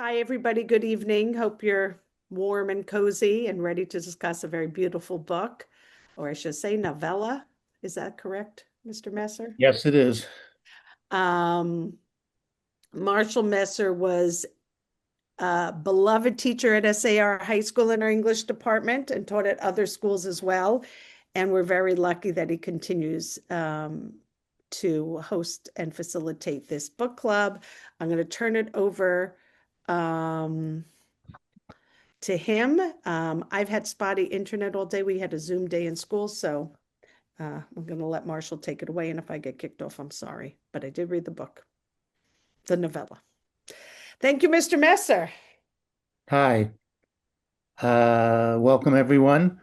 Hi, everybody. Good evening. Hope you're warm and cozy and ready to discuss a very beautiful book, or I should say novella. Is that correct, Mr. Messer? Yes, it is. Um, Marshall Messer was a beloved teacher at SAR High School in our English department and taught at other schools as well. And we're very lucky that he continues to host and facilitate this book club. I'm going to turn it over to him. I've had spotty internet all day. We had a Zoom day in school, so I'm going to let Marshall take it away. And if I get kicked off, I'm sorry. But I did read the book, the novella. Thank you, Mr. Messer. Hi. Welcome everyone.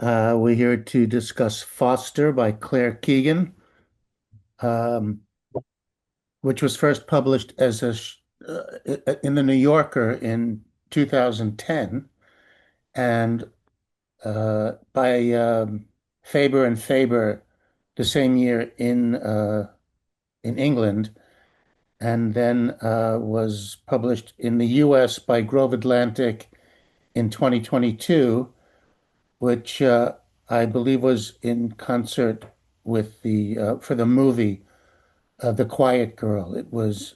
We're here to discuss Foster by Claire Keegan, um, which was first published as in the New Yorker in 2010, and by Faber and Faber the same year in England, and then was published in the U.S. by Grove Atlantic in 2022, which I believe was in concert with the for the movie The Quiet Girl. It was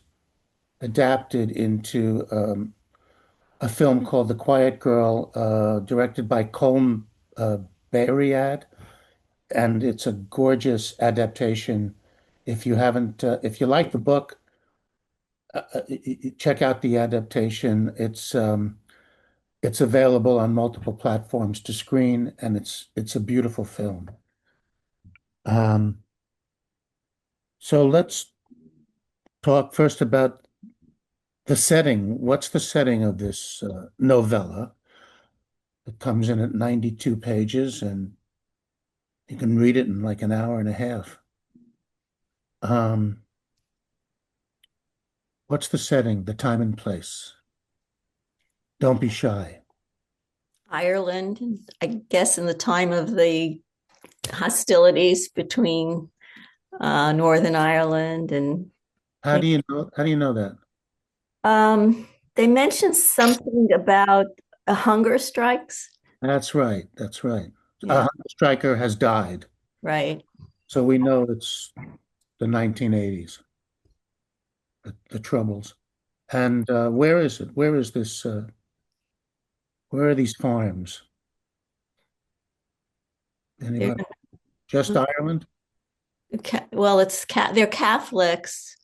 adapted into a film called The Quiet Girl, directed by Colm uh, Bayriad, and it's a gorgeous adaptation. If you like the book, check out the adaptation. It's available on multiple platforms to screen, and it's a beautiful film. Um, so let's talk first about the setting. What's the setting of this novella? It comes in at 92 pages, and you can read it in like an hour and a half. Um, what's the setting, the time and place? Don't be shy. Ireland, I guess in the time of the hostilities between Northern Ireland and How do you know that? they mentioned something about hunger strikes. That's right. That's right. A Yeah, hunger striker has died, right. so we know it's the 1980s, the Troubles. And where is it? Where is this? Where are these farms? They're Anybody? Just Ireland? well, they're Catholics.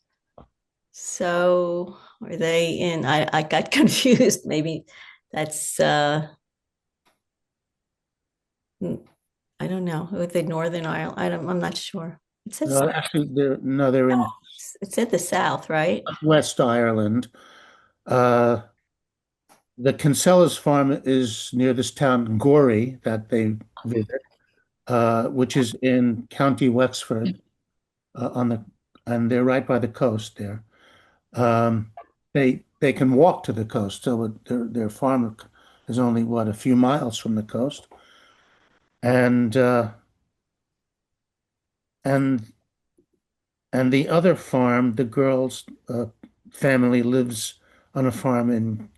So are they in? I got confused. Maybe that's I don't know. With the Northern Ireland, I'm not sure. It says No, actually, they're in it said the South, right? West Ireland. Uh, the Kinsella's farm is near this town, Gorey, that they visit, which is in County Wexford, and they're right by the coast there. Um, they can walk to the coast, so their farm is only what, a few miles from the coast, and and and the other farm, the girl's family lives on a farm in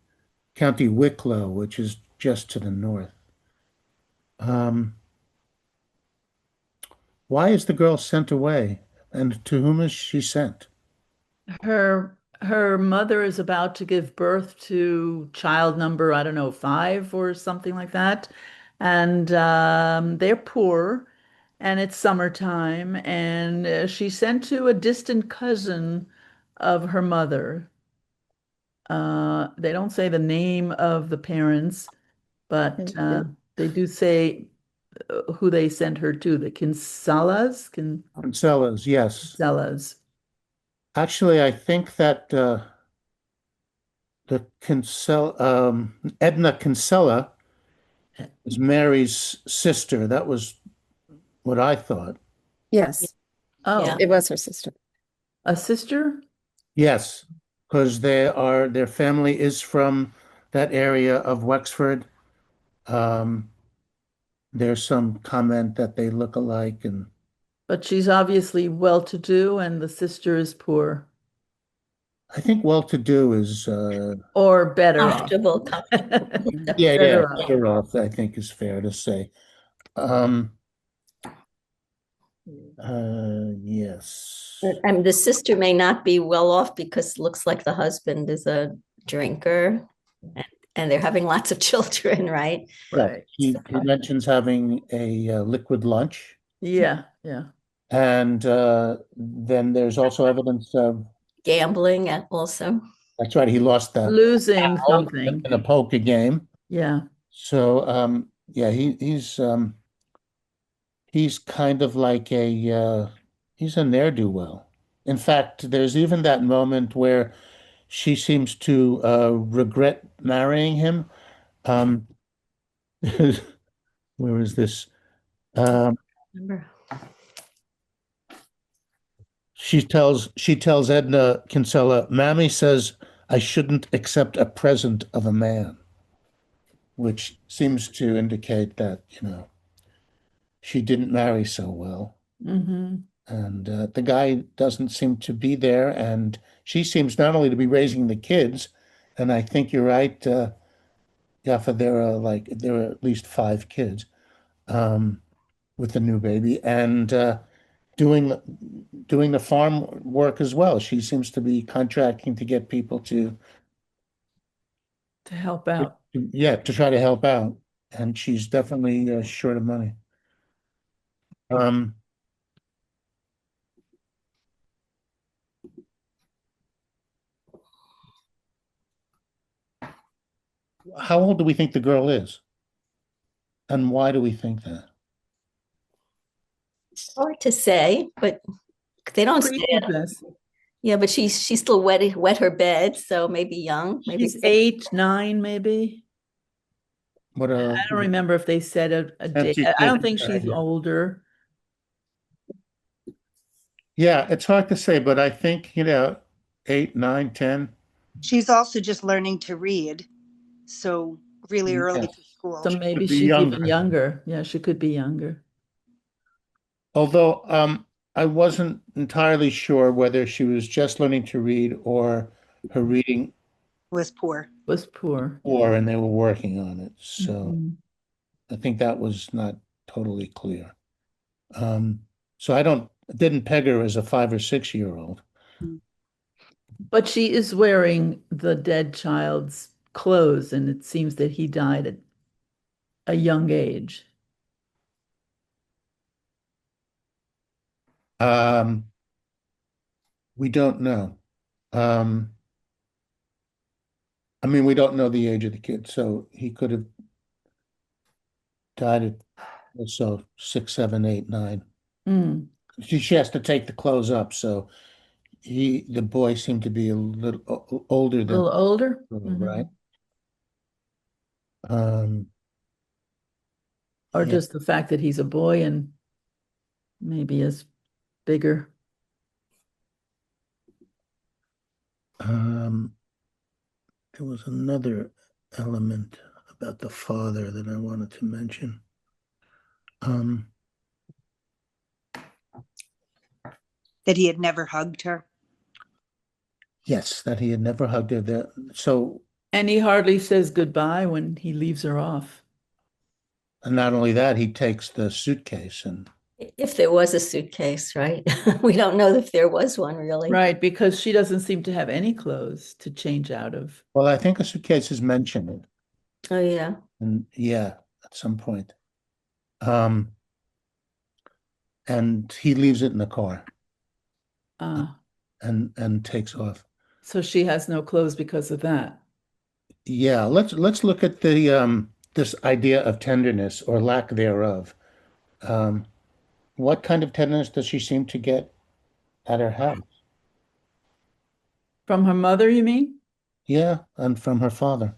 County Wicklow, which is just to the north. Um, why is the girl sent away, and to whom is she sent? Her mother is about to give birth to child number, I don't know, five or something like that. And they're poor, and it's summertime, and she's sent to a distant cousin of her mother. They don't say the name of the parents, but they do say who they sent her to, the Kinsellas, yes. Kinsellas. Actually, I think that Edna Kinsella is Mary's sister. That was what I thought. Yes, Oh, Yeah. it was her sister. a sister? Yes, because their family is from that area of Wexford. Um, there's some comment that they look alike, and But she's obviously well-to-do and the sister is poor. I think well-to-do is, Or better off. Comfortable. yeah, Better off. better off, I think is fair to say. Um, yes. I mean, the sister may not be well off because it looks like the husband is a drinker and they're having lots of children, right? Right. He mentions having a liquid lunch, Yeah, yeah. and then there's also evidence of Gambling also. that's right. He lost the Losing out something. in a poker game. Yeah. So yeah, he's kind of like a he's a ne'er-do-well. In fact, there's even that moment where she seems to regret marrying him. Um, where is this? Um, Remember? she tells Edna Kinsella, "Mammy says I shouldn't accept a present of a man," which seems to indicate that, she didn't marry so well. Hmm. And the guy doesn't seem to be there, and she seems not only to be raising the kids, and I think you're right, Yaffa, there are at least five kids with the new baby, and doing doing the farm work as well. She seems to be contracting to get people To help out. yeah, to try to help out, and she's definitely short of money. Um, how old do we think the girl is, and why do we think that? Hard to say, but they don't say it. Pre-business. Yeah, but she still wet her bed, so maybe young, maybe She's 8, 9, maybe. What I don't remember if they said a date. I don't think she's older. Yeah, it's hard to say, but I think, 8, 9, 10. She's also just learning to read, so really early Yes. to school. So maybe Could be she's even younger. younger. Yeah, she could be younger. Although I wasn't entirely sure whether she was just learning to read or her reading Was poor. Was poor. or and they were working on it. So Mhm. I think that was not totally clear. So I didn't peg her as a 5 or 6 year old. But she is wearing the dead child's clothes, and it seems that he died at a young age. Um, we don't know. Um, I mean, we don't know the age of the kid, so he could have died at so 6, 7, 8, 9. Mm. She has to take the clothes up, so the boy seemed to be a little older A than little older. the girl, Mhm. right? Um, Or yeah. just the fact that he's a boy and maybe is bigger. Um, there was another element about the father that I wanted to mention. Um, That he had never hugged her. yes, that he had never hugged her. So, And he hardly says goodbye when he leaves her off. and not only that, he takes the suitcase and if there was a suitcase, right? We don't know if there was one really. Right, because she doesn't seem to have any clothes to change out of. well, I think a suitcase is mentioned, Oh yeah. and yeah, at some point. Um, and he leaves it in the car Uh, and takes off. so she has no clothes because of that. Yeah, let's look at the this idea of tenderness or lack thereof. Um, what kind of tenderness does she seem to get at her house? From her mother, you mean? Yeah, and from her father.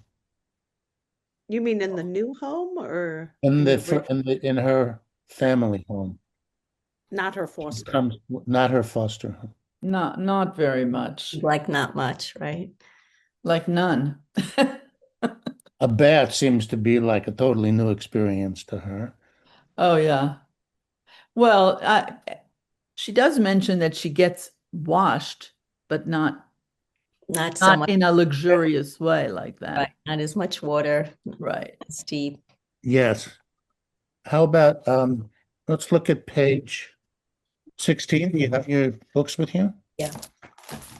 You mean in the new home or In in the the fir- original? in her family home. Not her foster. Comes not her foster home. Not very much. Like not much, right? Like none. A bath seems to be like a totally new experience to her. Oh yeah. Well, she does mention that she gets washed, but not Not so Not much, in a luxurious way like that. right, not as much water, Right. as deep. Yes. How about let's look at page 16. Do you have your books with you? Yeah.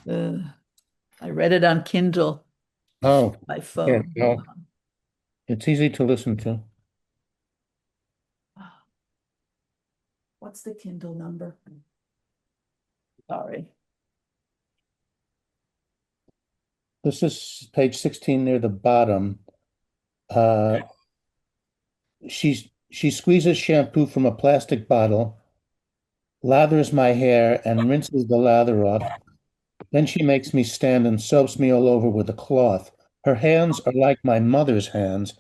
I read it on Kindle Oh, by yeah. phone. Well, it's easy to listen to. What's the Kindle number? Sorry. This is page 16 near the bottom. Uh, she squeezes shampoo from a plastic bottle, lathers my hair, and rinses the lather off. Then she makes me stand and soaps me all over with a cloth. Her hands are like my mother's hands,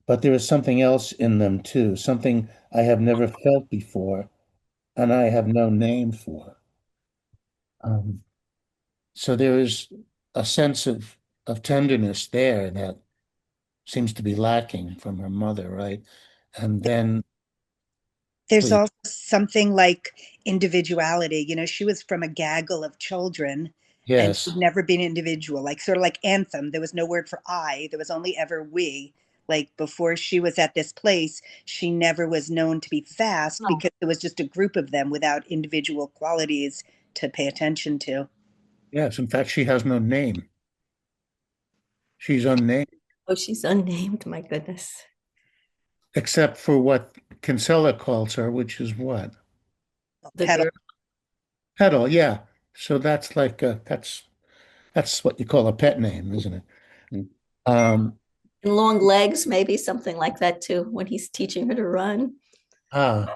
but there is something else in them too, something I have never felt before, and I have no name for. Um, so there is a sense of tenderness there that seems to be lacking from her mother, right? And then, There's please, also something like individuality. You know, she was from a gaggle of children and yes, she'd never been individual, like sort of like anthem. There was no word for I, there was only ever we. Like before she was at this place, she never was known to be fast Oh, because there was just a group of them without individual qualities to pay attention to. yes. In fact, she has no name. She's unnamed, oh, she's unnamed, my goodness. except for what Kinsella calls her, which is what? The Petal. girl, Petal, yeah. So that's like that's what you call a pet name, isn't it? Um, and long legs, maybe something like that too, when he's teaching her to run. ah,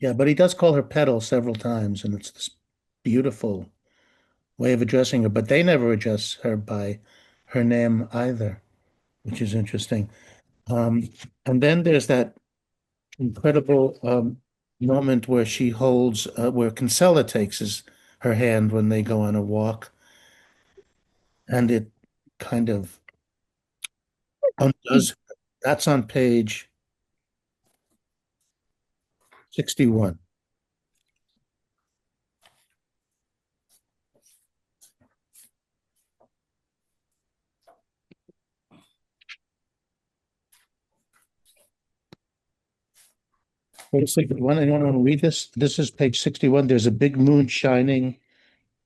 yeah, but he does call her Petal several times, and it's this beautiful way of addressing her. But they never address her by her name either, which is interesting. Um, and then there's that incredible moment where she holds, where Kinsella takes her hand when they go on a walk, and it kind of undoes. That's on page 61. Page 61. Anyone want to read this? This is page 61. There's a big moon shining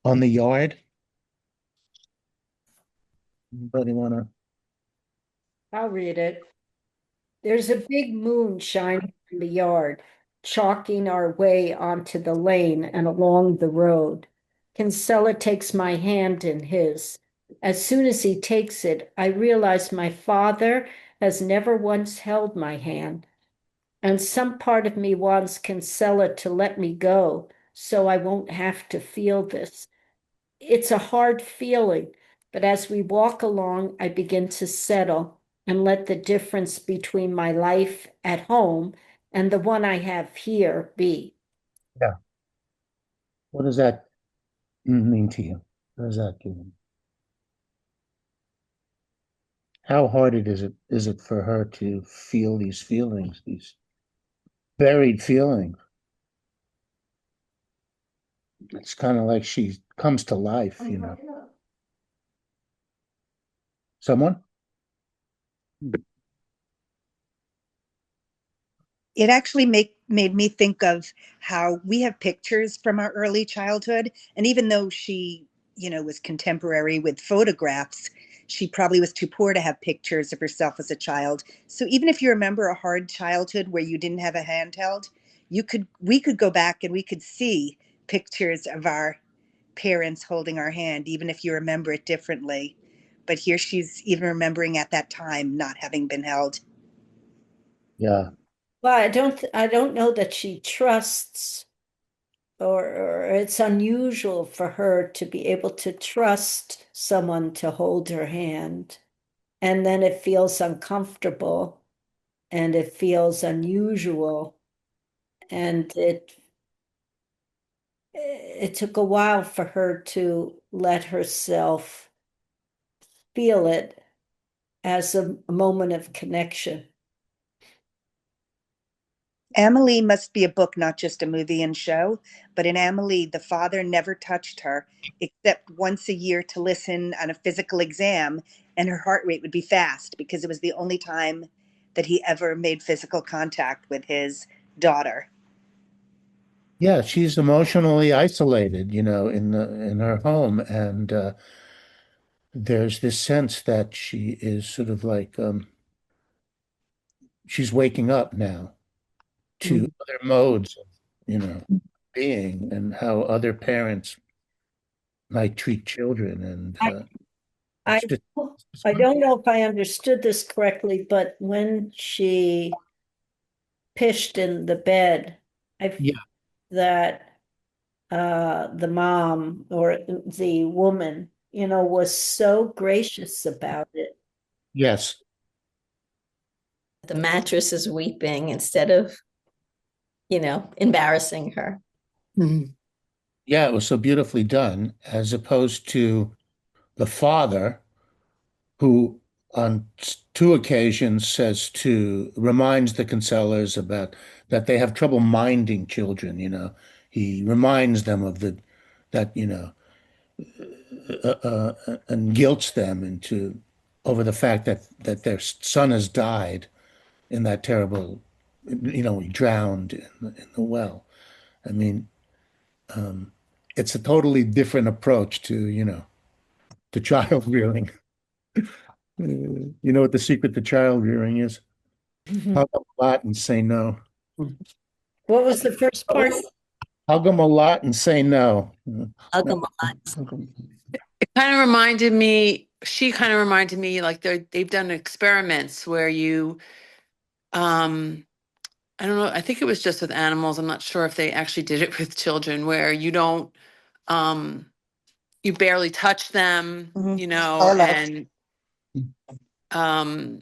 on the yard. Anybody want to? I'll read it. There's a big moon shining in the yard, chalking our way onto the lane and along the road. Kinsella takes my hand in his. As soon as he takes it, I realize my father has never once held my hand, and some part of me wants Kinsella to let me go so I won't have to feel this. It's a hard feeling, but as we walk along, I begin to settle and let the difference between my life at home and the one I have here be. Yeah. What does that mean to you? What does that mean? How hard is it for her to feel these feelings, these buried feelings? It's kind of like she comes to life, you know. Someone? It actually made me think of how we have pictures from our early childhood. And even though she, you know, was contemporary with photographs, she probably was too poor to have pictures of herself as a child. So even if you remember a hard childhood where you didn't have a handheld, we could go back and we could see pictures of our parents holding our hand, even if you remember it differently. But here she's even remembering at that time not having been held. Yeah. Well, I don't know that she trusts or it's unusual for her to be able to trust someone to hold her hand. And then it feels uncomfortable and it feels unusual. And it took a while for her to let herself feel it as a moment of connection. Amelie must be a book, not just a movie and show. But in Amelie, the father never touched her except once a year to listen on a physical exam, and her heart rate would be fast because it was the only time that he ever made physical contact with his daughter. Yeah, she's emotionally isolated, in her home, and there's this sense that she is sort of like she's waking up now to other modes of, being and how other parents might treat children, and I, I, it's just I don't know if I understood this correctly, but when she pissed in the bed, I yeah, that the mom or the woman, was so gracious about it. yes, The mattress is weeping instead of, embarrassing her. yeah, it was so beautifully done, as opposed to the father who on two occasions reminds the Kinsellers about that they have trouble minding children, He reminds them of that, and guilts them into over the fact that their son has died in that terrible, he drowned in the well. I mean, it's a totally different approach to child rearing. You know what the secret to child rearing is? Hug them a lot and say no. What was the first part? Hug them a lot and say no. Hug them a lot. She kind of reminded me like they've done experiments where I don't know, I think it was just with animals. I'm not sure if they actually did it with children where um, you barely touch them, Our love. and, um,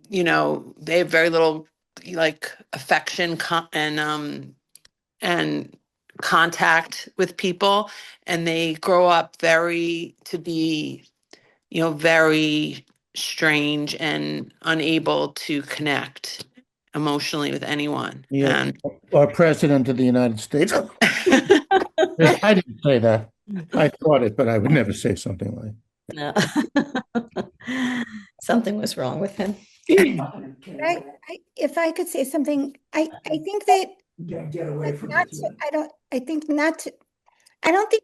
they have very little like affection and contact with people, and they grow up to be very strange and unable to connect emotionally with anyone. Yeah, And our president of the United States. I didn't say that. I thought it, but I would never say something like. No. Something was wrong with him. If I could say something, I think that not to, I don't, I think not to, I don't think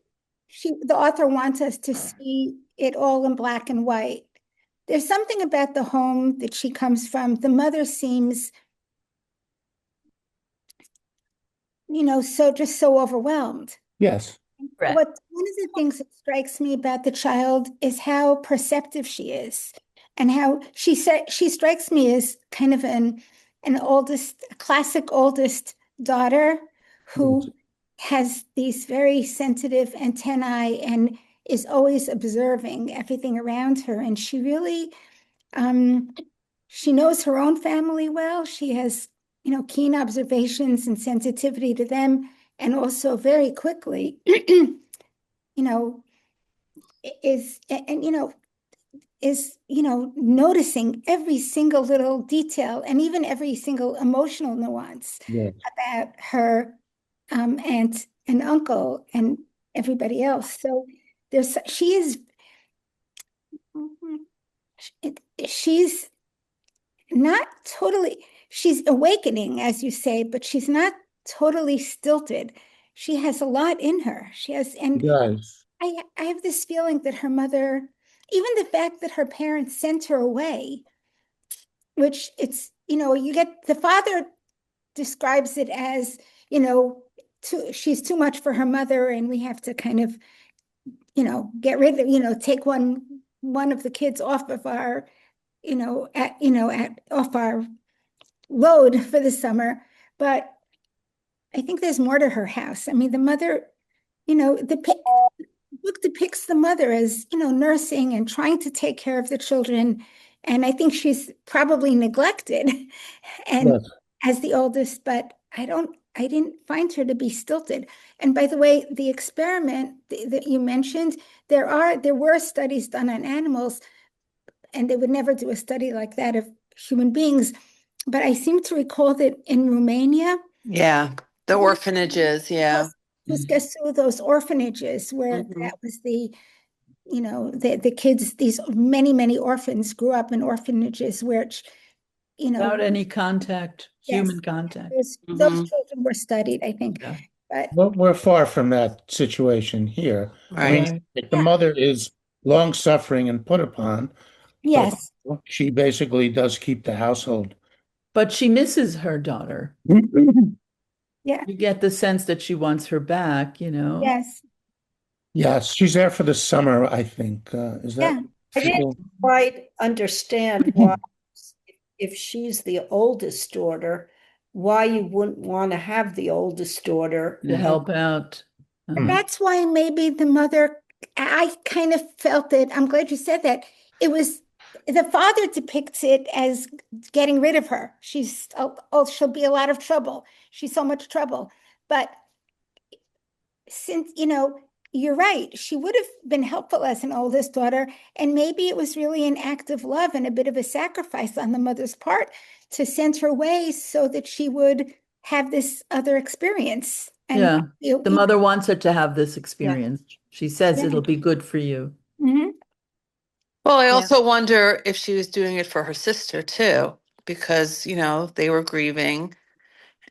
the author wants us to see it all in black and white. There's something about the home that she comes from. The mother seems, so overwhelmed. Yes. Correct. One of the things that strikes me about the child is how perceptive she is, and how she strikes me as kind of an classic oldest daughter who has these very sensitive antennae and is always observing everything around her. And she really, she knows her own family well. She has, keen observations and sensitivity to them, and also very quickly, is and is noticing every single little detail and even every single emotional nuance Yes. about her aunt and uncle and everybody else. So she's not totally, she's awakening, as you say, but she's not totally stilted. She has a lot in her. She has, and Yes. I have this feeling that her mother, even the fact that her parents sent her away, which you get, the father describes it as, she's too much for her mother, and we have to kind of, get rid of, take one of the kids off of our, off our load for the summer. But I think there's more to her house. I mean, the mother, the book depicts the mother as, nursing and trying to take care of the children. And I think she's probably neglected and Yes. as the oldest, but I didn't find her to be stilted. And by the way, the experiment that you mentioned, there were studies done on animals, and they would never do a study like that of human beings. but I seem to recall that in Romania, Yeah, the orphanages, yeah. Puskesu, those orphanages where Mhm. that was the kids, these many orphans grew up in orphanages where, Without any contact, yes, human contact. those Mhm. children were studied, I think. Yeah. But We're far from that situation here. I mean, Right. Right. the mother is long suffering and put upon, but yes, she basically does keep the household. But she misses her daughter. yeah, You get the sense that she wants her back, you know? yes, Yes, she's there for the summer, I think. Is that? yeah. I didn't quite understand why, if she's the oldest daughter, why you wouldn't want to have the oldest daughter. To help out. That's why maybe the mother, I kind of felt it. I'm glad you said that. It was the father depicts it as getting rid of her. She'll be a lot of trouble. She's so much trouble. But since, you're right, she would have been helpful as an oldest daughter. And maybe it was really an act of love and a bit of a sacrifice on the mother's part to send her away so that she would have this other experience. And Yeah. The mother wants her to have this experience. She says Yeah. it'll be good for you. Mhm. Well, I Yeah. also wonder if she was doing it for her sister too, because, they were grieving.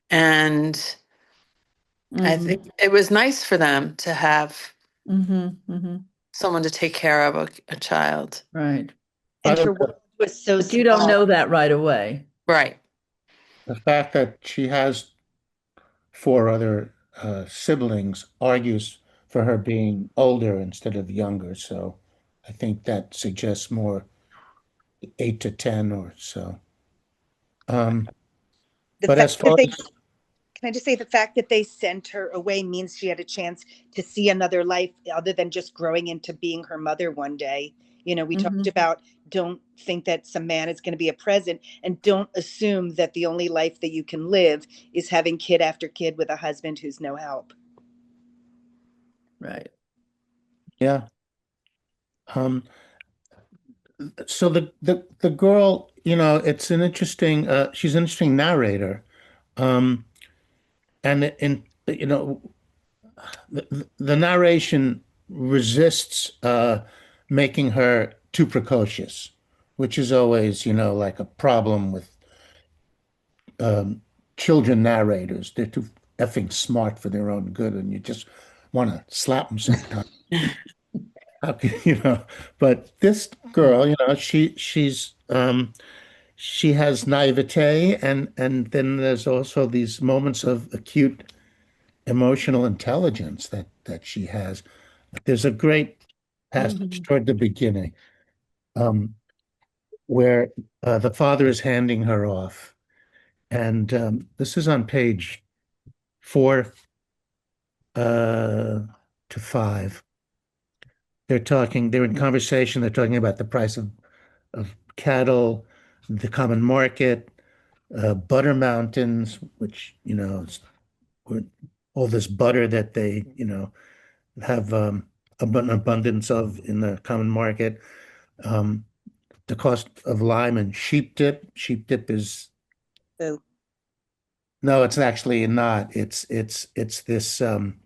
And I Mhm. think it was nice for them to have Mhm. Mhm. someone to take care of a child. Right. By And the her way, world was so But you don't small. know that right away. Right. the fact that she has four other siblings argues for her being older instead of younger. So I think that suggests more 8 to 10 or so. The But fact as that far they as Can I just say the fact that they sent her away means she had a chance to see another life other than just growing into being her mother one day. We talked Mhm. about don't think that some man is going to be a present and don't assume that the only life that you can live is having kid after kid with a husband who's no help. Right. yeah, um, so the girl, it's an interesting. She's an interesting narrator, um, and the narration resists making her too precocious, which is always, like a problem with um, children narrators. They're too effing smart for their own good, and you just want to slap them sometimes. How can, But this girl, she has naivete, and then there's also these moments of acute emotional intelligence that she has. There's a great passage Mhm. toward the beginning, um, where the father is handing her off, and this is on page 4 to 5. They're in conversation. They're talking about the price of cattle, the common market, butter mountains, which, all this butter that they, have an abundance of in the common market. Um, the cost of lime and sheep dip. Sheep dip is So no, it's actually not. It's this um,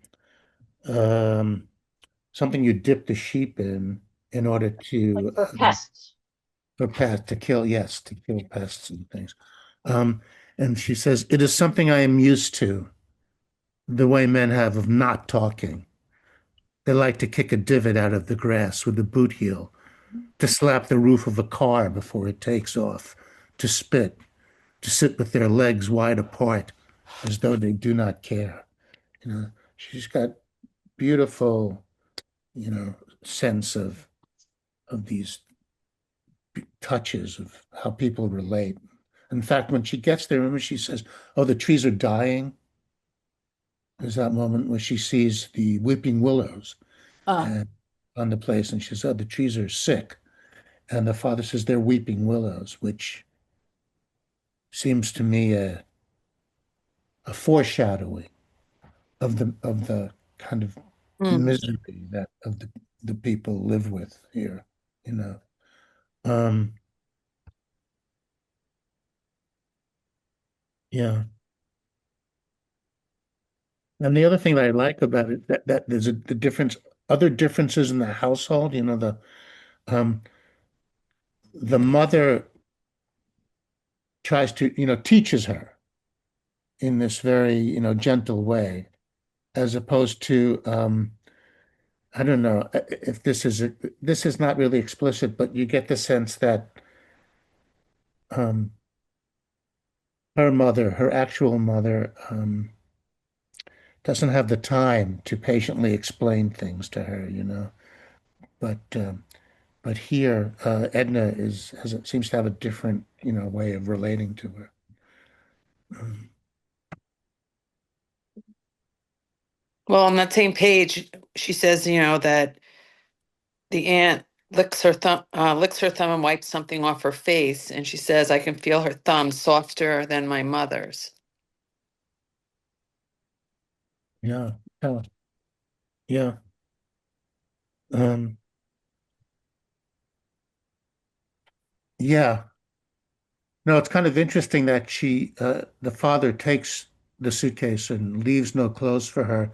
something you dip the sheep in order Like to for pests. for pest to kill, yes, to kill pests and things. Um, and she says, "It is something I am used to, the way men have of not talking. They like to kick a divot out of the grass with the boot heel, to slap the roof of a car before it takes off, to spit, to sit with their legs wide apart, as though they do not care." She's got beautiful, sense of these touches of how people relate. In fact, when she gets there, remember she says, "Oh, the trees are dying." There's that moment where she sees the weeping willows Ah, and on the place, and she says, "Oh, the trees are sick." And the father says, "They're weeping willows," which seems to me a foreshadowing of the kind of Mm. misery that of the people live with here, you know. Um, Yeah. And the other thing that I like about it that there's the difference, other differences in the household. Um, the mother tries to, teaches her in this very, gentle way, as opposed to, I don't know if this is not really explicit, but you get the sense that um, her mother, her actual mother, doesn't have the time to patiently explain things to her. But but here, Edna seems to have a different, way of relating to her. Um, Well, on that same page, she says, that the aunt licks her thumb and wipes something off her face, and she says, "I can feel her thumb softer than my mother's." yeah, yeah, yeah. Um, yeah. No, it's kind of interesting that the father takes the suitcase and leaves no clothes for her.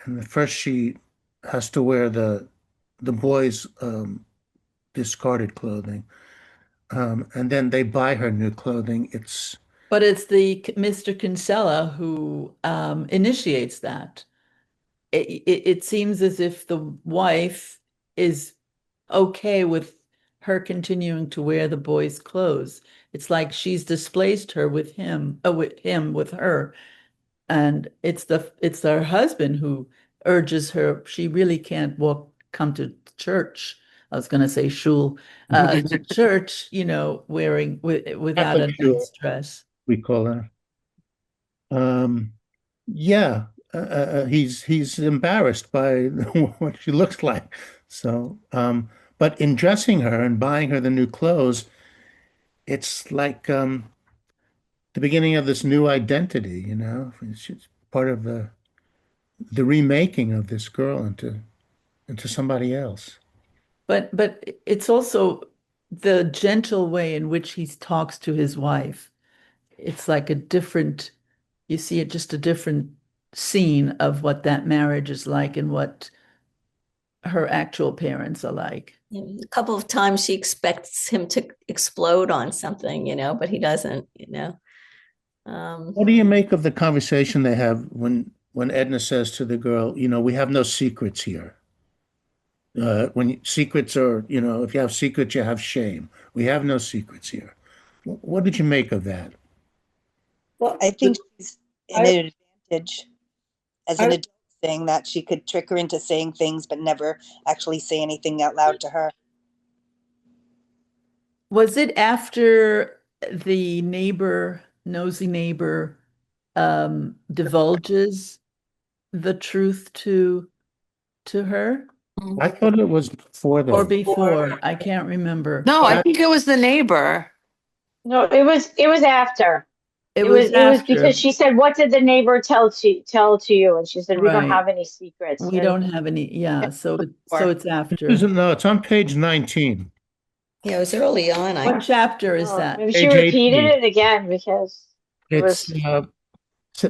And at first she has to wear the boys' discarded clothing. And then they buy her new clothing. But it's the Mr. Kinsella who initiates that. It seems as if the wife is okay with her continuing to wear the boy's clothes. It's like she's displaced her with her, and it's her husband who urges her. She really can't come to church. I was going to say shul, to church, wearing without a Catholic nice jewel, dress. we call her. Um, yeah, he's embarrassed by what she looks like. So, but in dressing her and buying her the new clothes, it's like the beginning of this new identity. She's part of the remaking of this girl into somebody else. But it's also the gentle way in which he talks to his wife. It's like you see it just a different scene of what that marriage is like and what her actual parents are like. A couple of times she expects him to explode on something, but he doesn't. Um, What do you make of the conversation they have when Edna says to the girl, we have no secrets here. Secrets are, if you have secrets, you have shame. We have no secrets here. What did you make of that? Well, I think she's an I, advantage as an I, adult, saying that she could trick her into saying things but never actually say anything out loud to her. Was it after the nosy neighbor, divulges the truth to her I thought it was before or then. before? I can't remember. No, I That think it was the neighbor. No, it was after. It It was was it was because after, she said, "What did the neighbor tell to you?" And she said, "We don't right? have any secrets." We And don't have any, yeah, so Or it's after. no, it's on page 19, yeah, it was early on. What chapter is oh, that? maybe she page repeated 18. it again because there It's was.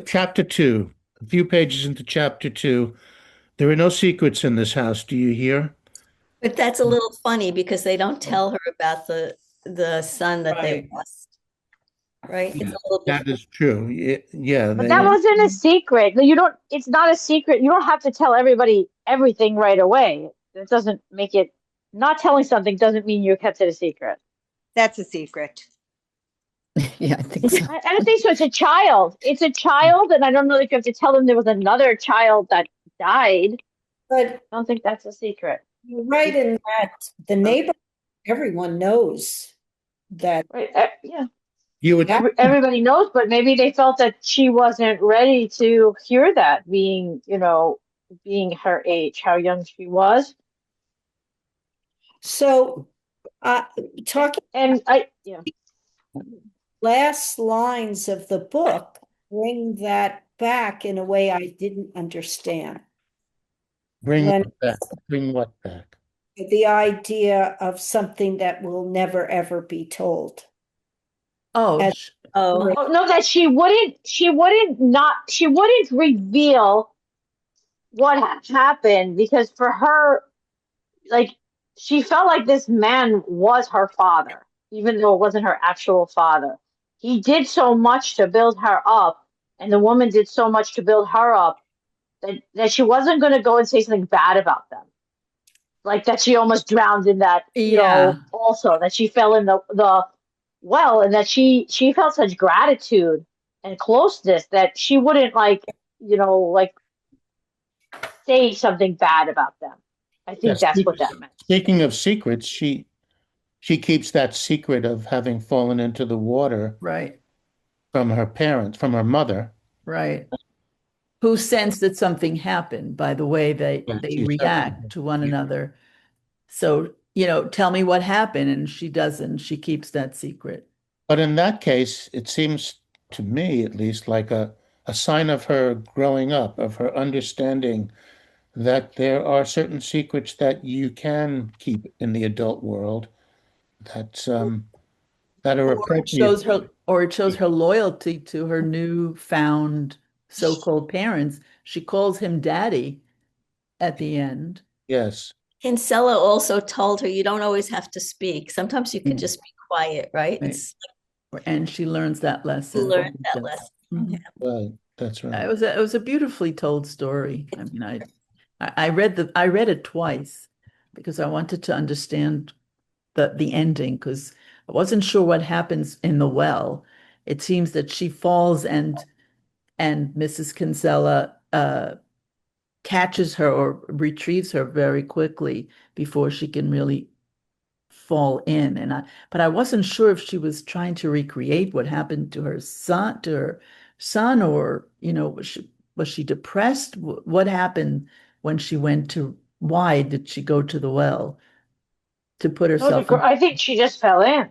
chapter 2, a few pages into chapter 2. There are no secrets in this house. Do you hear? But that's a little funny because they don't tell her about the son that they Right. lost, right? It's Yeah, a little bit. that is true. Yeah, But that they, wasn't a secret. You don't. It's not a secret. You don't have to tell everybody everything right away. That doesn't make it. Not telling something doesn't mean you kept it a secret. that's a secret. Yeah, I think so. I don't think so. It's a child. It's a child, and I don't know if you have to tell them there was another child that died. but I don't think that's a secret. you're right in that the neighbor, everyone knows that. Right? Yeah. you would Everybody knows, but maybe they felt that she wasn't ready to hear that, being her age, how young she was. So, talking And yeah. last lines of the book bring that back in a way I didn't understand. bring When what back. Bring what back? the idea of something that will never ever be told. Oh, As- Oh, Oh, no, that she wouldn't reveal what happened because for her, like, she felt like this man was her father, even though it wasn't her actual father. He did so much to build her up, and the woman did so much to build her up that she wasn't going to go and say something bad about them. Like that she almost drowned in that, yeah. also that she fell in the well, and that she felt such gratitude and closeness that she wouldn't like say something bad about them. I Yeah, think that's what that meant. speaking of secrets, she keeps that secret of having fallen into the water Right. from her parents, from her mother. Right. Who sensed that something happened by the way Yeah, they she said. react to one another. So, tell me what happened, and she doesn't. She keeps that secret. But in that case, it seems to me at least like a sign of her growing up, of her understanding that there are certain secrets that you can keep in the adult world that that are appropriate. Or it shows her loyalty to her newfound so-called parents. She calls him daddy at the end. Yes. Kinsella also told her you don't always have to speak. Sometimes you can Mm. just be quiet, right? Right. It's And she learns that you lesson. learn that lesson from Mhm. him. Right. That's right. It was a beautifully told story. I mean, I read it twice because I wanted to understand the ending because I wasn't sure what happens in the well. It seems that she falls and Mrs. Kinsella catches her or retrieves her very quickly before she can really fall in. But I wasn't sure if she was trying to recreate what happened to her son, or was she depressed? What happened when she went to? Why did she go to the well to put No, herself in? I think she just fell in.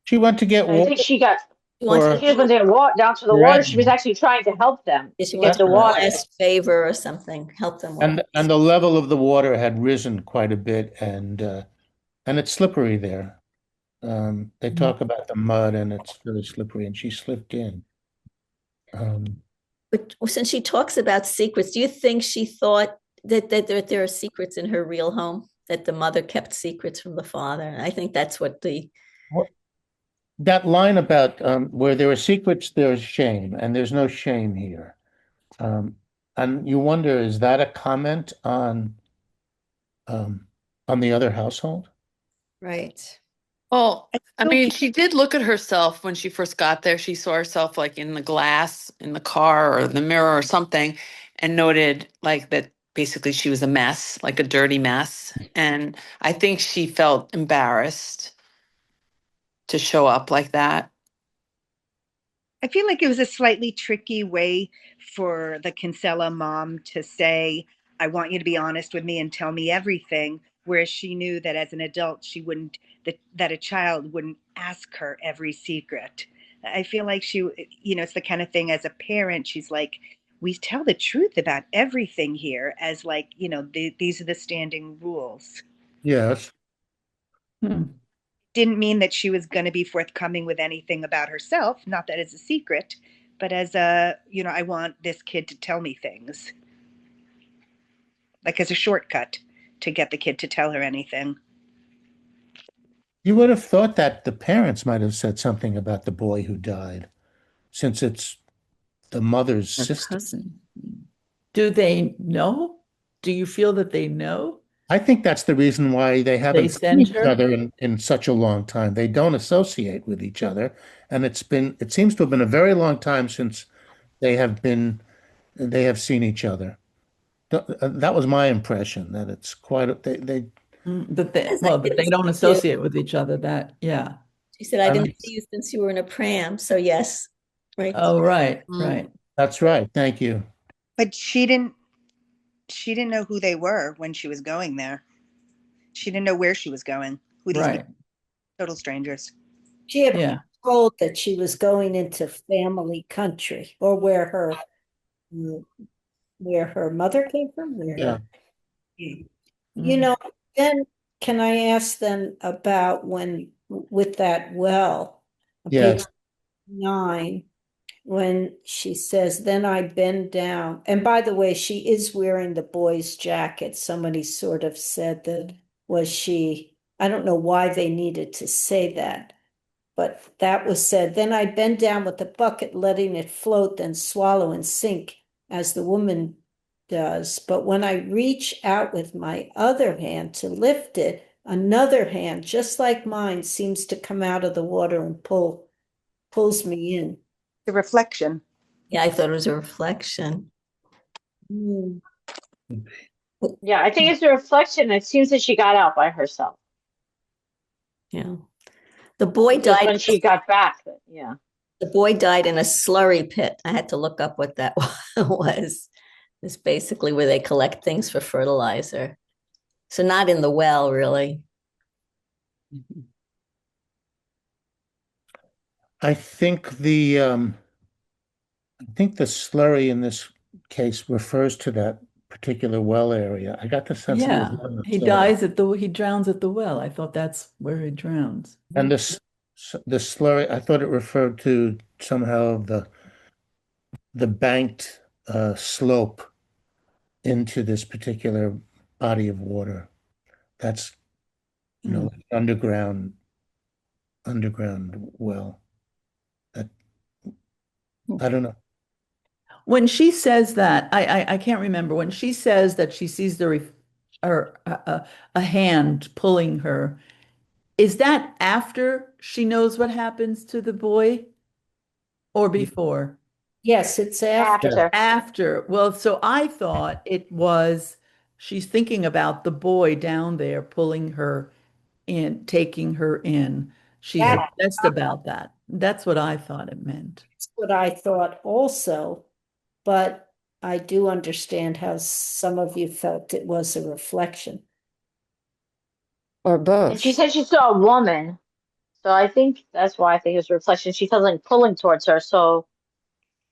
She went to get I think water she got She wanted for she just went there down to the her water. She was Edna. actually trying to help them she to get wanted the That's one right. water. last favor or something, help them with. And the level of the water had risen quite a bit, and it's slippery there. They talk about the mud, and it's really slippery, and she slipped in. Um, But since she talks about secrets, do you think she thought that there are secrets in her real home, that the mother kept secrets from the father? I think that's what the that line about where there are secrets, there's shame, and there's no shame here. Um, and you wonder, is that a comment um, on the other household? right. Well, I I still mean, feel she did look at herself when she first got there. She saw herself like in the glass, in the car or the mirror or something, and noted like that basically she was a mess, like a dirty mess. And I think she felt embarrassed to show up like that. I feel like it was a slightly tricky way for the Kinsella mom to say, I want you to be honest with me and tell me everything. Whereas she knew that as an adult, she wouldn't, that a child wouldn't ask her every secret. I feel like it's the kind of thing as a parent, she's like, we tell the truth about everything here as like, these are the standing rules. Yes. Hmm. Didn't mean that she was going to be forthcoming with anything about herself, not that it's a secret, but as I want this kid to tell me things, like as a shortcut to get the kid to tell her anything. You would have thought that the parents might have said something about the boy who died, since it's the mother's Her sister. cousin. Do they know? Do you feel that they know? I think that's the reason why they They haven't seen send each her? other in such a long time. They don't associate with each other, and it seems to have been a very long time since they have seen each other. That was my impression, that it's quite they But they, Yes, I well, but they didn't don't see you. associate with each other. Yeah. She said, I I didn't mean, see you since you were in a pram. So yes, right. Oh, right, Mm. right. that's right. Thank you. But she didn't know who they were when she was going there. She didn't know where she was going, who these Right. total strangers. She had been Yeah. told that she was going into family country, or where her mother came from, Yeah. you Mm. know, then can I ask then about when with that well? on Yeah. page 9, when she says, then I bend down. And by the way, she is wearing the boy's jacket. Somebody sort of said that was she, I don't know why they needed to say that, but that was said. Then I bend down with the bucket, letting it float, then swallow and sink as the woman does. But when I reach out with my other hand to lift it, another hand, just like mine, seems to come out of the water and pulls me in. The reflection. Yeah, I thought it was a reflection. Mm. Yeah, I think it's a reflection. It seems that she got out by herself. Yeah. The boy Because died. when she got back, yeah. The boy died in a slurry pit. I had to look up what that was. It's basically where they collect things for fertilizer. So not in the well, really. I think the slurry in this case refers to that particular well area. I got the sense it was Yeah, one of he the dies he drowns at the well. I thought that's where he drowns. and the slurry, I thought it referred to somehow the banked slope into this particular body of water. That's like underground well. That I don't know. When she says that, I can't remember. When she says that she sees the ref or a hand pulling her, is that after she knows what happens to the boy or before? Yes, it's after. Yeah. After. After. Well, so I thought it was she's thinking about the boy down there pulling her in, taking her in. She's That's obsessed about that. That's what I thought it meant. what I thought also, but I do understand how some of you felt it was a reflection. Or And she both. said she saw a woman. So I think that's why I think it's a reflection. She feels like pulling towards her. So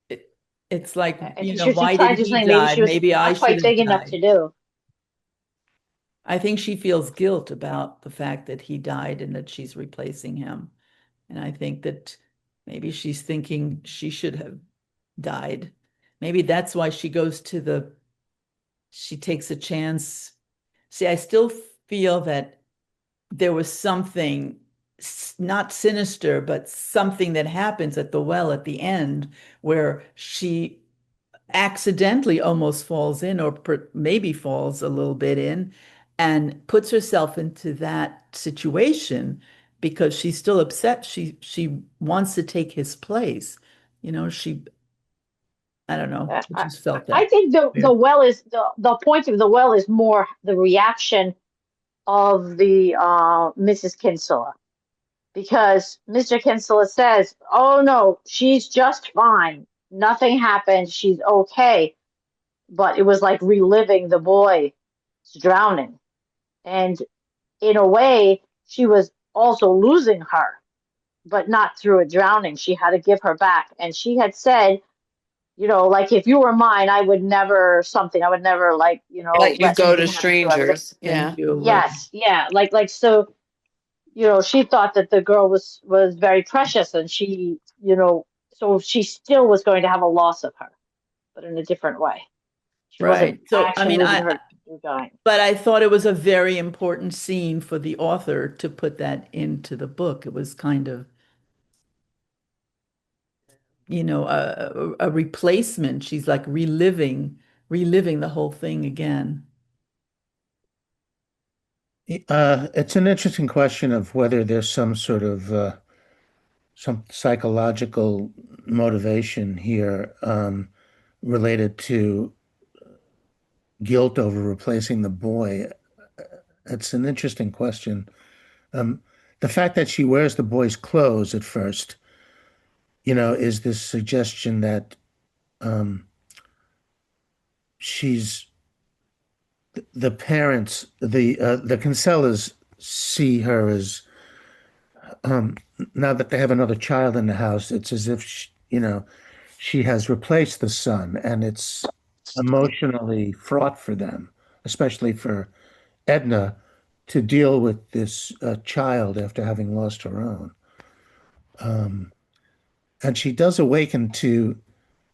It, it's like, I think she was why trying did to he say maybe die? she was Maybe I not should quite have big enough died. to do. I think she feels guilt about the fact that he died and that she's replacing him. And I think that maybe she's thinking she should have died. Maybe that's why she takes a chance. See, I still feel that there was something not sinister, but something that happens at the well at the end where she accidentally almost falls in, or maybe falls a little bit in, and puts herself into that situation because she's still upset. She wants to take his place. She I don't know. I, I I just felt I that. think the Weird. well is the point of the well is more the reaction of the Mrs. Kinsella, because Mr. Kinsella says, "Oh no, she's just fine. Nothing happened. She's okay." But it was like reliving the boy drowning, and in a way, she was also losing her, but not through a drowning. She had to give her back, and she had said, like if you were mine, I would never something. I would never Let you let go anything to happen to you. I would. strangers. Thank Yeah. you. Yes, yeah, like so. She thought that the girl was very precious, and so she still was going to have a loss of her, but in a different way. She wasn't Right. So, I actually mean, losing her through dying. but I thought it was a very important scene for the author to put that into the book. It was kind of, a replacement. She's like reliving the whole thing again. It's an interesting question of whether there's some sort of some psychological motivation here related to guilt over replacing the boy. It's an interesting question. Um, the fact that she wears the boy's clothes at first, is this suggestion that um, she's the parents, the Kinsellas see her as um, now that they have another child in the house, it's as if she has replaced the son, and it's emotionally fraught for them, especially for Edna, to deal with this child after having lost her own. Um, and she does awaken to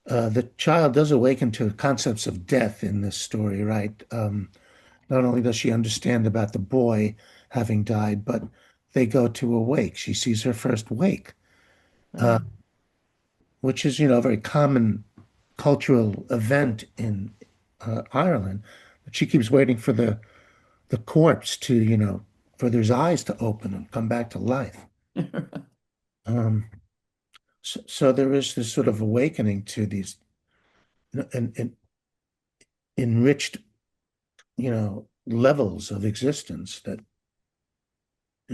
the child does awaken to concepts of death in this story, right? Not only does she understand about the boy having died, but they go to a wake. She sees her first wake, uh, which is, a very common cultural event in Ireland. But she keeps waiting for the corpse to, for his eyes to open and come back to life. Um, so there is this sort of awakening to these enriched, levels of existence that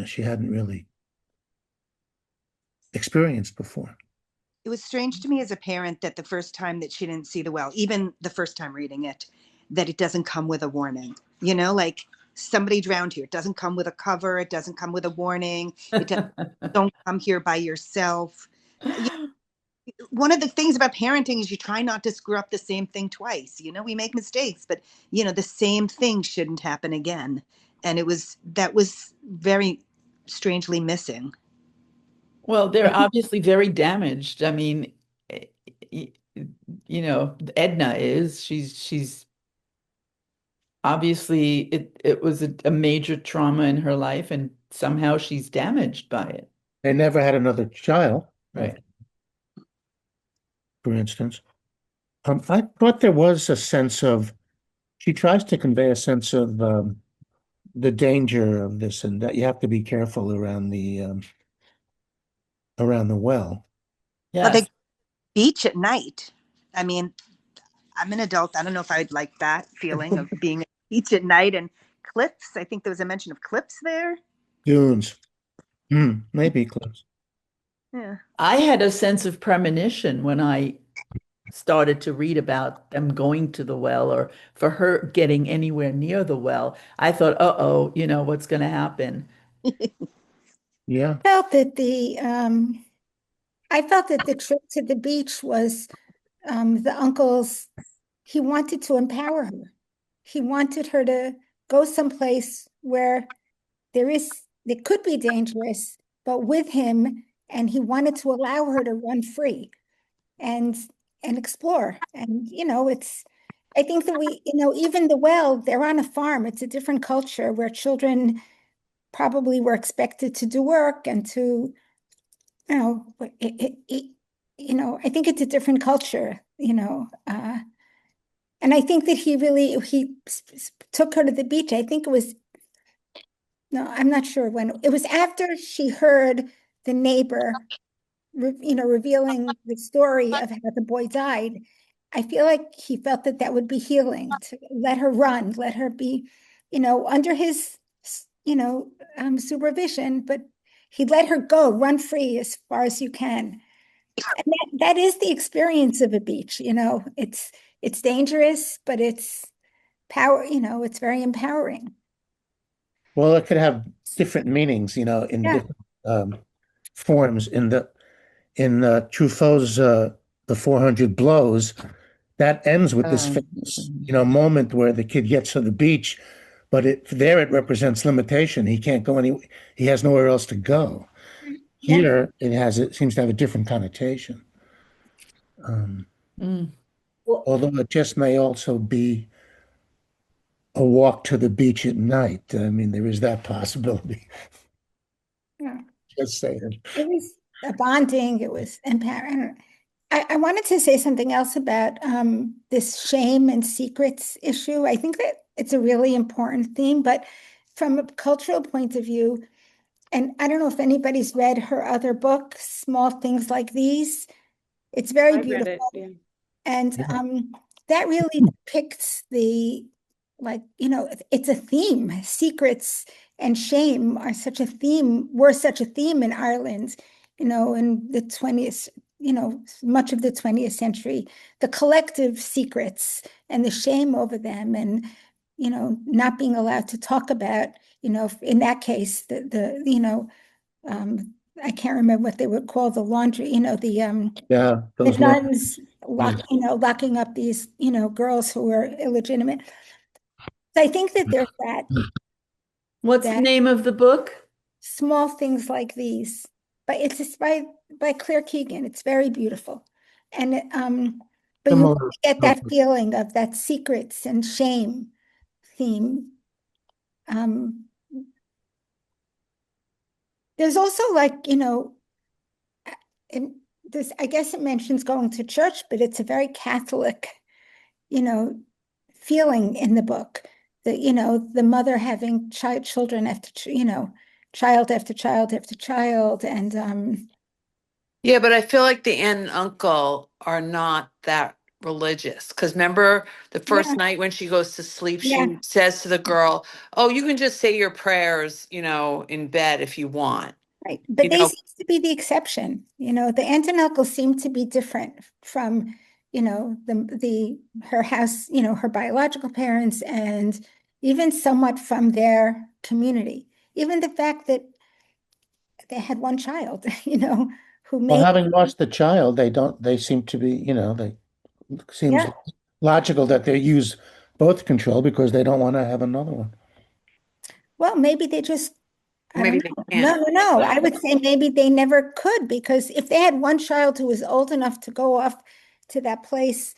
she hadn't really experienced before. It was strange to me as a parent that the first time that she didn't see the well, even the first time reading it, that it doesn't come with a warning. Like somebody drowned here. It doesn't come with a cover. It doesn't come with a warning. It doesn't, don't come here by yourself. One of the things about parenting is you try not to screw up the same thing twice. We make mistakes, but the same thing shouldn't happen again. And that was very strangely missing. Well, they're obviously very damaged. I mean, Edna is, she's obviously it was a major trauma in her life and somehow she's damaged by it. They never had another child, Right. for instance. I thought there was a sense of, she tries to convey a sense of the danger of this and that you have to be careful around the well. Well, Yes. they beach at night. I mean, I'm an adult. I don't know if I'd like that feeling of being at the beach at night and cliffs. I think there was a mention of cliffs there. Dunes. Maybe close. Yeah. I had a sense of premonition when I started to read about them going to the well or for her getting anywhere near the well. I thought, uh-oh, what's going to happen? Yeah. Felt that the I felt that the trip to the beach was the uncle's, he wanted to empower her. He wanted her to go someplace where it could be dangerous, but with him, and he wanted to allow her to run free and explore. And I think that even the well, they're on a farm. It's a different culture where children probably were expected to do work and to, I think it's a different culture, and I think that he took her to the beach. I think it was, no, I'm not sure when. It was after she heard the neighbor, revealing the story of how the boy died. I feel like he felt that that would be healing to let her run, let her be, under his, supervision, but he let her go, run free as far as you can. And that is the experience of a beach. It's dangerous, but it's power, it's very empowering. Well, it could have different meanings, in Yeah. different forms. In Truffaut's The 400 Blows, that ends with this famous, moment where the kid gets to the beach, but it represents limitation. He can't go he has nowhere else to go. Yeah. Here, it seems to have a different connotation. Although it just may also be a walk to the beach at night. I mean, there is that possibility. Yeah. Just saying. It was a bonding, it was empowering. I wanted to say something else about this shame and secrets issue. I think that it's a really important theme, but from a cultural point of view, and I don't know if anybody's read her other book, Small Things Like These. It's very I read it, beautiful. yeah. And that really depicts it's a theme. Secrets and shame are such a theme, were such a theme in Ireland, in the 20th, much of the 20th century. The collective secrets and the shame over them and, not being allowed to talk about, in that case, I can't remember what they would call the laundry, Yeah, the those nuns Yes. locking up these, girls who were illegitimate. So I think that there's What's the that name of the book? small things like these but it's just by Claire Keegan. It's very beautiful. And but you Similar. get that feeling of that secrets and shame theme. Um, there's also like, and this, I guess it mentions going to church, but it's a very Catholic, you know, feeling in the book. That, the mother having children after, child after child after child. And Yeah, but I feel like the aunt and uncle are not that religious. Because remember the yeah, first night when she goes to sleep, yeah, she says to the girl, "Oh, you can just say your prayers, in bed if you want." right. You But they know, seem to be the exception. The aunt and uncle seem to be different from, the her house, her biological parents, and even somewhat from their community. Even the fact that they had one child, who Well, made, having lost the child, they seem to be, they seems yeah. logical that they use both control because they don't want to have another one. Well, maybe they just, I maybe don't they know. can't. No, no, no. I would say maybe they never could, because if they had one child who was old enough to go off to that place,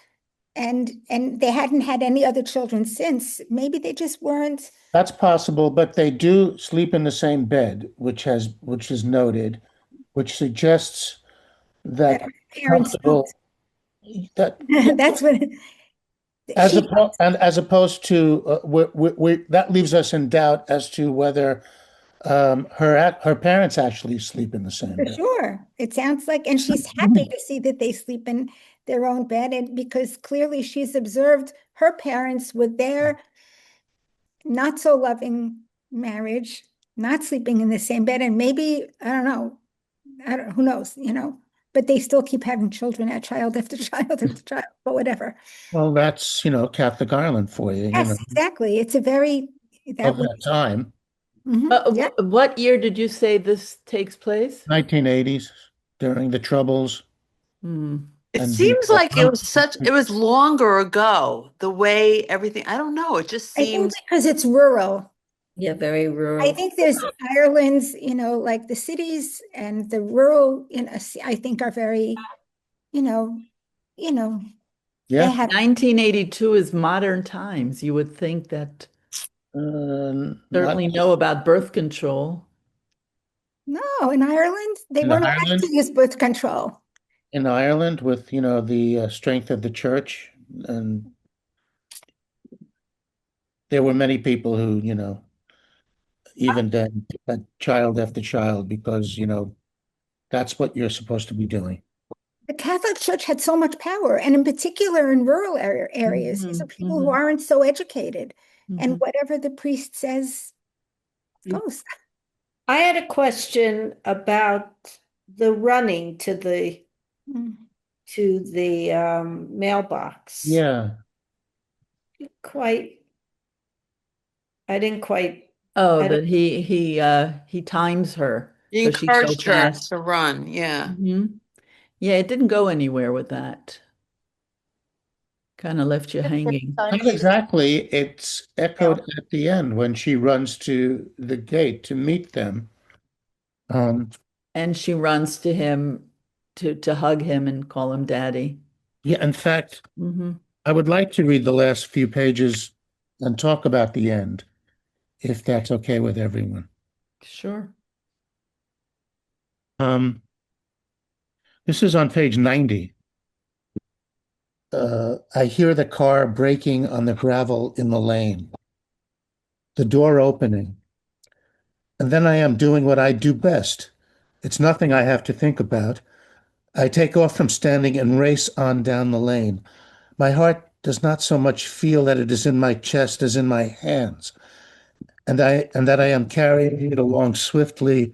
and they hadn't had any other children since, maybe they just weren't That's possible, but they do sleep in the same bed, which is noted, which suggests that that parents don't. comfortable that That's what as she, opposed and as opposed to that leaves us in doubt as to whether her parents actually sleep in the same for bed. sure. It sounds like, and she's happy to see that they sleep in their own bed, and because clearly she's observed her parents with their not so loving marriage, not sleeping in the same bed, and maybe, I don't know, who knows, but they still keep having children at child after child after child, but whatever. Well, that's, Catholic Ireland for you, Yes, exactly. It's a very, of that was, that time, yeah. What year did you say this takes place? 1980s, during the Troubles Hmm. It and the seems like it was longer ago, the way everything, I don't know, it just I think seems, because it's rural. Yeah, very I rural. think there's Ireland's, like the cities and the rural, I think are very, you know, you know, they yeah, have, 1982 is modern times. You would think that not certainly know about birth control. no, in Ireland, they in weren't allowed Ireland. to use birth control. In Ireland, with the strength of the church, and there were many people who even then had child after child because that's what you're supposed to be doing. The Catholic Church had so much power, and in particular in rural areas. These are Mhm, people who mhm, aren't so educated, and mhm. whatever the priest says goes. I had a question about the running Mm. to the mailbox. Yeah. Quite, I didn't quite, Oh, I don't, that he times her he because she's so encouraged her fast. to run. Yeah. Mhm. Yeah, it didn't go anywhere with that. Kind of left you hanging. Not exactly. It's echoed at the end when she runs to the gate to meet them. Um, And she runs to him to hug him and call him daddy. yeah, in fact, Hmm. I would like to read the last few pages and talk about the end, if that's okay with everyone. Sure. Um, this is on page 90. I hear the car braking on the gravel in the lane, the door opening, and then I am doing what I do best. It's nothing I have to think about. I take off from standing and race on down the lane. My heart does not so much feel that it is in my chest as in my hands, and that I am carrying it along swiftly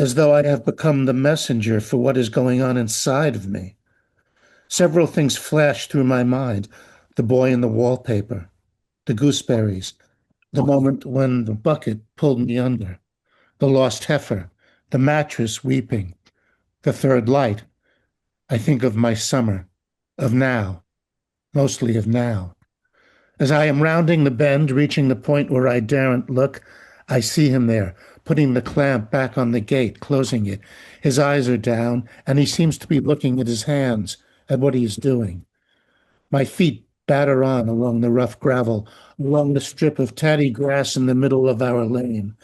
as though I have become the messenger for what is going on inside of me. Several things flash through my mind: the boy in the wallpaper, the gooseberries, the moment when the bucket pulled me under, the lost heifer, the mattress weeping, the third light. I think of my summer, of now, mostly of now. As I am rounding the bend, reaching the point where I daren't look, I see him there, putting the clamp back on the gate, closing it. His eyes are down, and he seems to be looking at his hands, at what he's doing. My feet batter on along the rough gravel, along the strip of tatty grass in the middle of our lane.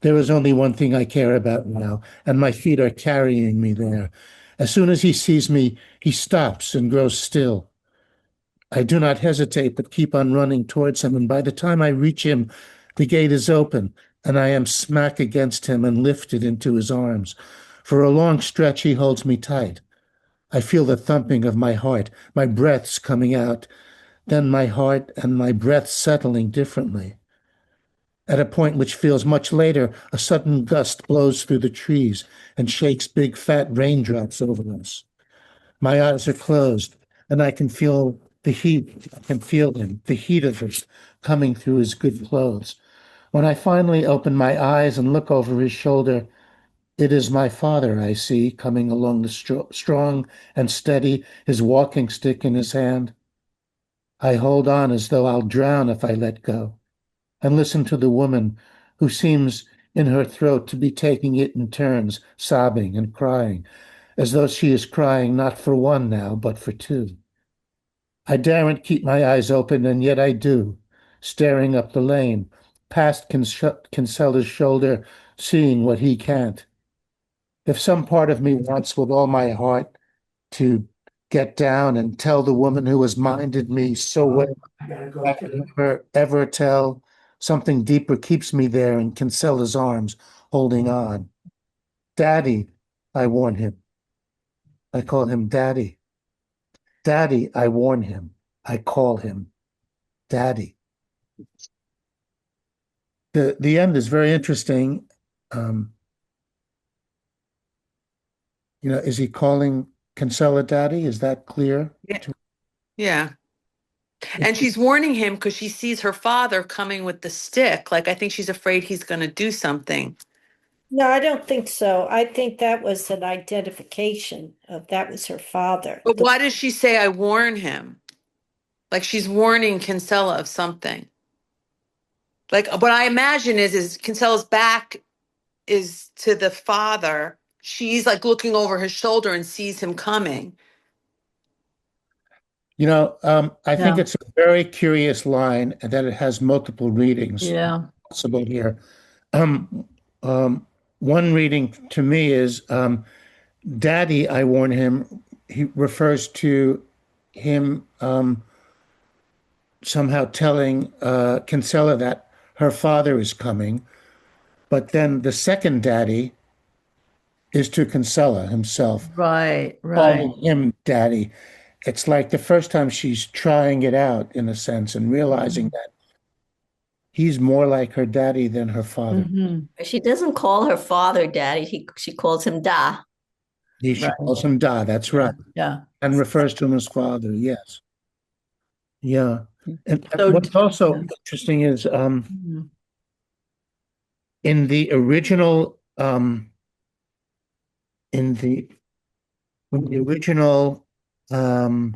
There is only one thing I care about now, and my feet are carrying me there. As soon as he sees me, he stops and grows still. I do not hesitate, but keep on running towards him, and by the time I reach him, the gate is open, and I am smack against him and lifted into his arms. For a long stretch, he holds me tight. I feel the thumping of my heart, my breaths coming out, then my heart and my breath settling differently. At a point which feels much later, a sudden gust blows through the trees and shakes big fat raindrops over us. My eyes are closed, and I can feel the heat. I can feel him, the heat of it coming through his good clothes. When I finally open my eyes and look over his shoulder, it is my father I see coming along the strong and steady, his walking stick in his hand. I hold on as though I'll drown if I let go, and listen to the woman who seems in her throat to be taking it in turns, sobbing and crying, as though she is crying not for one now, but for two. I daren't keep my eyes open, and yet I do, staring up the lane, past Kinsella's shoulder, seeing what he can't. If some part of me wants with all my heart to get down and tell the woman who has minded me so well, I can never ever tell. Something deeper keeps me there in Kinsella's arms, holding on. Daddy, I warn him. I call him Daddy. Daddy, I warn him. I call him Daddy. The end is very interesting. Um, is he calling Kinsella Daddy? Is that clear? Yeah. Yeah. And she's warning him because she sees her father coming with the stick. Like, I think she's afraid he's going to do something. No, I don't think so. I think that was an identification of that was her father. But why does she say, I warn him? Like, she's warning Kinsella of something. Like, what I imagine is Kinsella's back is to the father. She's like looking over his shoulder and sees him coming. I think Yeah. it's a very curious line and that it has multiple readings Yeah. possible here. Um, one reading to me is Daddy, I warn him. He refers to him somehow telling Kinsella that her father is coming. But then the second daddy is to Kinsella himself, Right. calling him daddy. It's like the first time she's trying it out in a sense and realizing that he's more like her daddy than her father. Mhm. She doesn't call her father daddy. She calls him Da. She Right. calls him Da, that's right. Yeah. And refers to him as father, yes. Yeah. And So, what's also yeah. interesting is Mhm. in the original in the um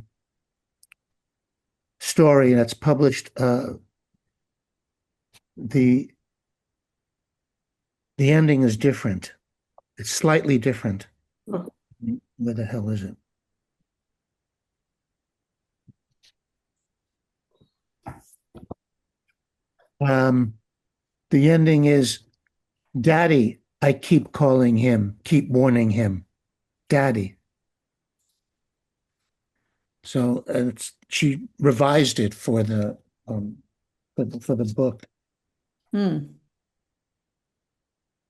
story that's published, the ending is different. It's slightly different. Where the hell is it? The ending is Daddy, I keep calling him, keep warning him, Daddy. So she revised it for the for the book. Hmm.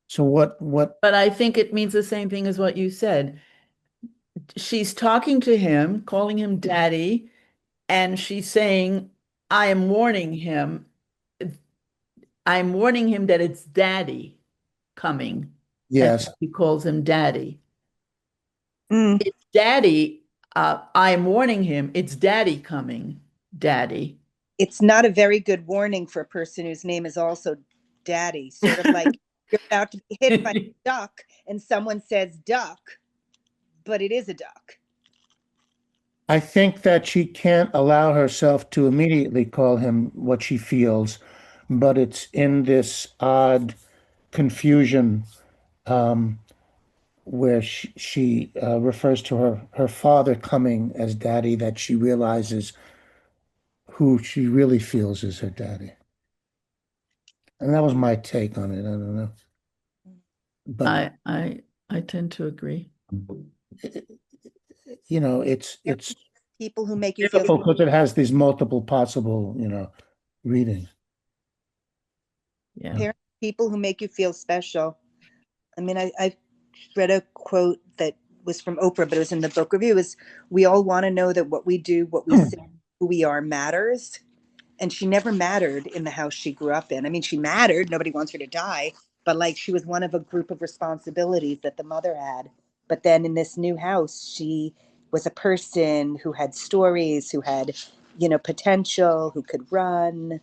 So what But I think it means the same thing as what you said. She's talking to him, calling him daddy, and she's saying, I am warning him. I'm warning him that it's daddy coming. And yes. he calls him daddy. Mm. It's daddy. I'm warning him, it's daddy coming, daddy. It's not a very good warning for a person whose name is also Daddy. Sort of like you're about to be hit by a duck and someone says duck, but it is a duck. I think that she can't allow herself to immediately call him what she feels, but it's in this odd confusion where she refers to her father coming as daddy, that she realizes who she really feels is her daddy. And that was my take on it. I don't know. But I tend to agree. it's People who make you feel beautiful because it has these multiple possible, readings. Yeah. parents, people who make you feel special. I mean, I read a quote that was from Oprah, but it was in the book review, is we all want to know that what we do, what we say, who we are matters. And she never mattered in the house she grew up in. I mean, she mattered. Nobody wants her to die, but like she was one of a group of responsibilities that the mother had. But then in this new house, she was a person who had stories, who had, potential, who could run,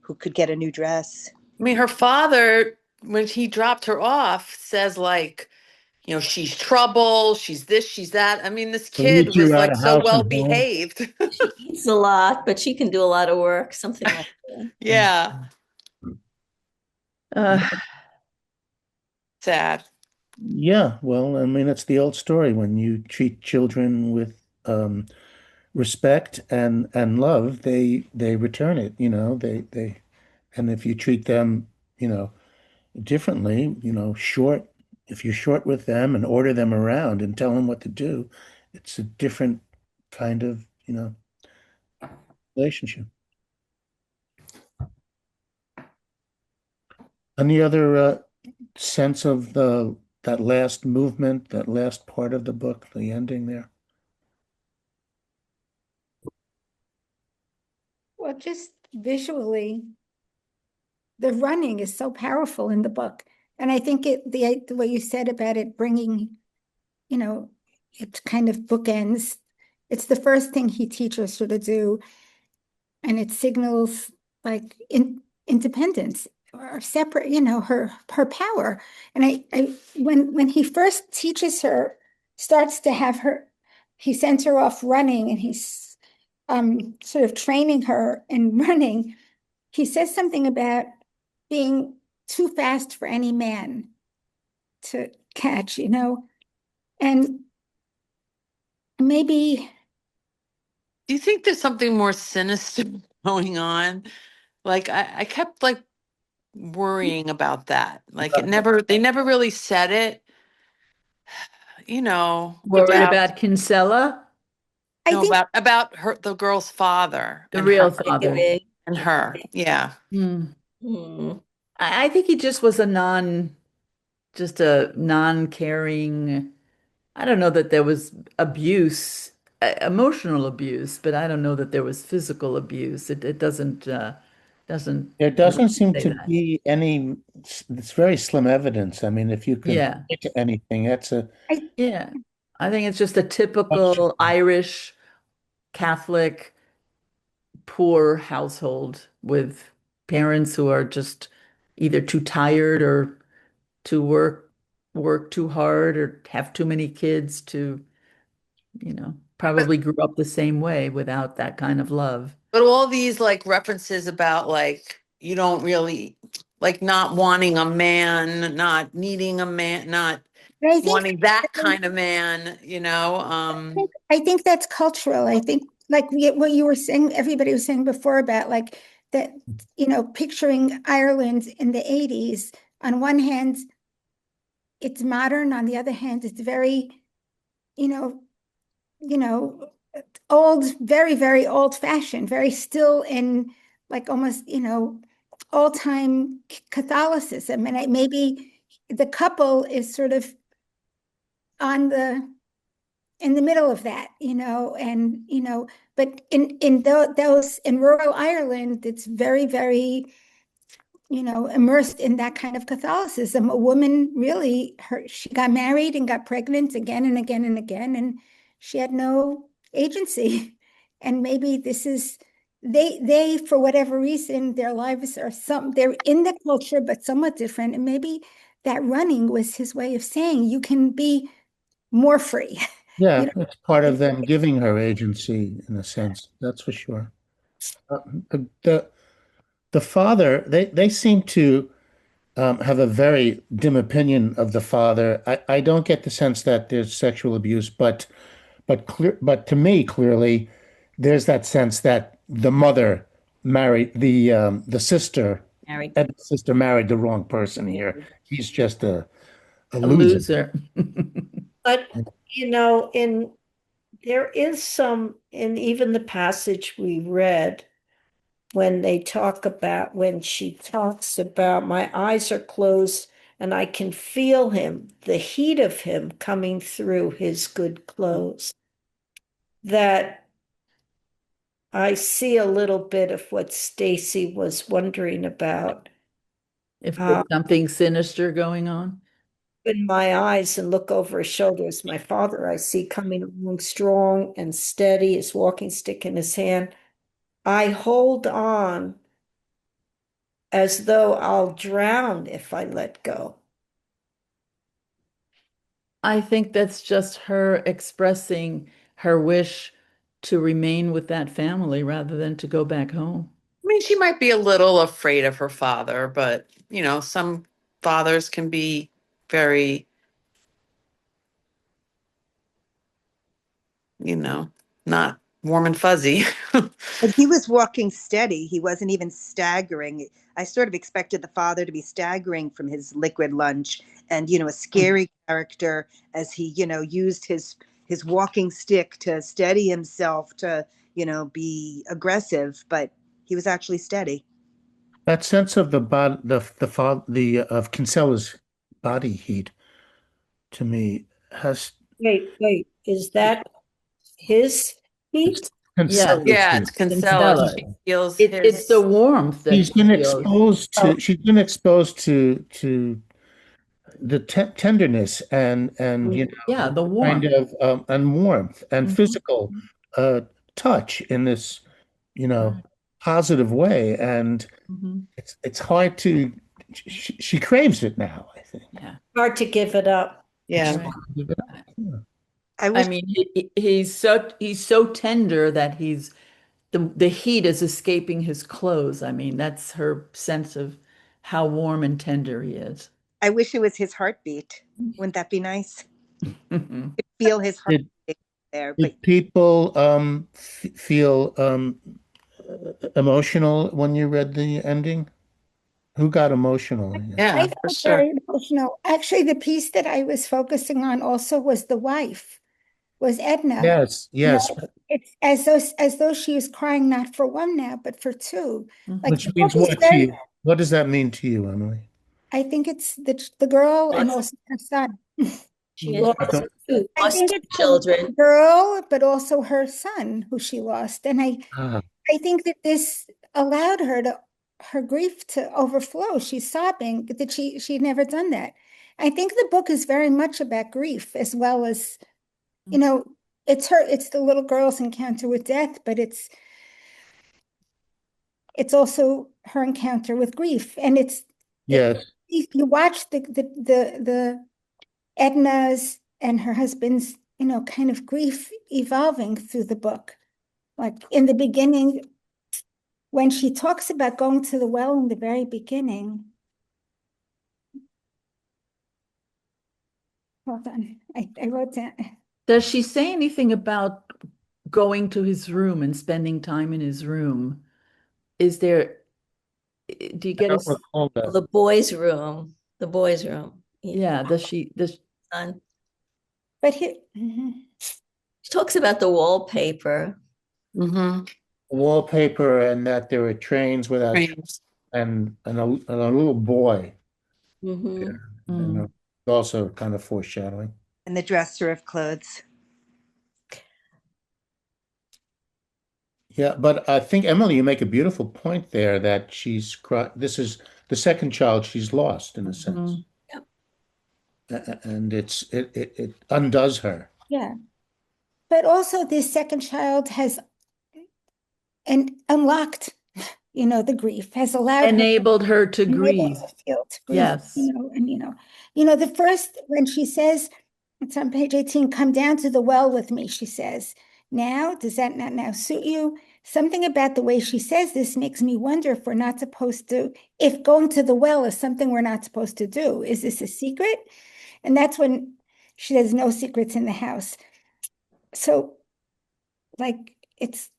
who could get a new dress. I mean, her father, when he dropped her off, says like, she's trouble, she's this, she's that. I mean, this Will meet kid you was out like of so house well and home. behaved. She eats a lot, but she can do a lot of work, something like that. Yeah, Uh, sad. Yeah, well, I mean, it's the old story. When you treat children with respect and love, they return it, and if you treat them, differently, if you're short with them and order them around and tell them what to do, it's a different kind of, relationship. Any other sense of the that last movement, that last part of the book, the ending there? Well, just visually, the running is so powerful in the book. And I think the way you said about it bringing, it kind of bookends. It's the first thing he teaches her to do, and it signals like independence or separate, her power. And I when he first teaches her, starts to have her, he sends her off running, and he's sort of training her in running. He says something about being too fast for any man to catch, and maybe Do you think there's something more sinister going on? Like I kept like worrying about that. Like they never really said it, worried about about Kinsella, I no, think about her, the girl's father the and her real father. and her. Yeah. Hmm. Hmm. I think he just was just a non-caring. I don't know that there was abuse, emotional abuse, but I don't know that there was physical abuse. It doesn't There really doesn't seem say to that. be any, it's very slim evidence. I mean, if you can Yeah, point to anything, that's a I yeah. I think it's just a question. typical Irish Catholic poor household with parents who are just either too tired or to work too hard or have too many kids to, probably grew up the same way without that kind of love. But all these like references about like you don't really like not wanting a man, not needing a man, not I think wanting that kind of man. I think that's cultural. I think like what you were saying, everybody was saying before about like that, picturing Ireland in the 80s. On one hand, it's modern. On the other hand, it's very, you know, you know, old, very, very old fashioned, very still in like almost, all time Catholicism. And maybe the couple is sort of on the in the middle of that, and but those in rural Ireland, it's very, very, immersed in that kind of Catholicism. A woman really, she got married and got pregnant again and again and again, and she had no agency. And maybe this is they for whatever reason, their lives are they're in the culture but somewhat different. And maybe that running was his way of saying you can be more free. Yeah, You know, it's part of them giving her agency in a sense. That's for sure. Uh, the the father, they seem to have a very dim opinion of the father. I don't get the sense that there's sexual abuse, but to me, clearly, there's that sense that the mother married the sister, Married. and the sister married the wrong person here. He's just a A loser. loser. But, there is some, in even the passage we read, when she talks about, my eyes are closed and I can feel him, the heat of him coming through his good clothes, that I see a little bit of what Stacy was wondering about. If there's something sinister going on. In my eyes and look over his shoulders, my father I see coming along strong and steady, his walking stick in his hand. I hold on as though I'll drown if I let go. I think that's just her expressing her wish to remain with that family rather than to go back home. I mean, she might be a little afraid of her father, but some fathers can be very, not warm and fuzzy. But he was walking steady. He wasn't even staggering. I sort of expected the father to be staggering from his liquid lunch and, a scary character as he, used his walking stick to steady himself to, be aggressive, but he was actually steady. That sense of the of Kinsella's body heat to me has Wait, is that his it's heat? Yeah, Kinsella's Yeah, heat. it's Kinsella. Stella. She feels It's the his. warmth that she feels. Oh, She's been exposed to the tenderness and Yeah, the kind warmth. of and warmth and Mhm. physical uh touch in this Right. positive way, and Mhm. it's hard to she craves it now, I think. Yeah. hard to give it up. It's Yeah. Right. yeah. I I wish mean, he's so tender that the heat is escaping his clothes. I mean, that's her sense of how warm and tender he is. I wish it was his heartbeat. Wouldn't that be nice? Feel his Did heartbeat there, but did people feel emotional when you read the ending? Who got emotional? Yeah. I Yeah, for felt sure. very emotional. Actually, the piece that I was focusing on also was the wife, was Edna. Yes, You yes, know, it's as though she was crying not for one now, but for two. Like which the book means is what to very, you? What does that mean to you, Emily? I think it's the girl and Lost, also her son. she I lost, don't. I lost think two it's the children. girl, but also her son who she lost. And Ah, I think that this allowed her grief to overflow. She's sobbing that she'd never done that. I think the book is very much about grief as well as, you know, it's the little girl's encounter with death, but it's also her encounter with grief. And yes, you watch the Edna's and her husband's, kind of grief evolving through the book. Like in the beginning, when she talks about going to the well in the very beginning, hold on, I wrote down. Does she say anything about going to his room and spending time in his room? Is there, do you I get don't recall Well, that. the boys' room. The boys' room. yeah, does Son. But here, She talks about the wallpaper. Mm-hmm. Wallpaper and that there were trains without Trains. and a little boy. Hmm. And also kind of foreshadowing. in the dresser of clothes. Yeah, but I think Emily, you make a beautiful point there that this is the second child she's lost in a sense. Mhm. Yep. And it undoes her. yeah. But also this second child has unlocked, the grief, has allowed her Enabled her to enabled grieve. to feel to grieve, Yes. and the first when she says, it's on page 18, come down to the well with me, she says, now, does that not now suit you? something about the way she says this makes me wonder if we're not supposed to, if going to the well is something we're not supposed to do. Is this a secret? And that's when she says no secrets in the house. So like it's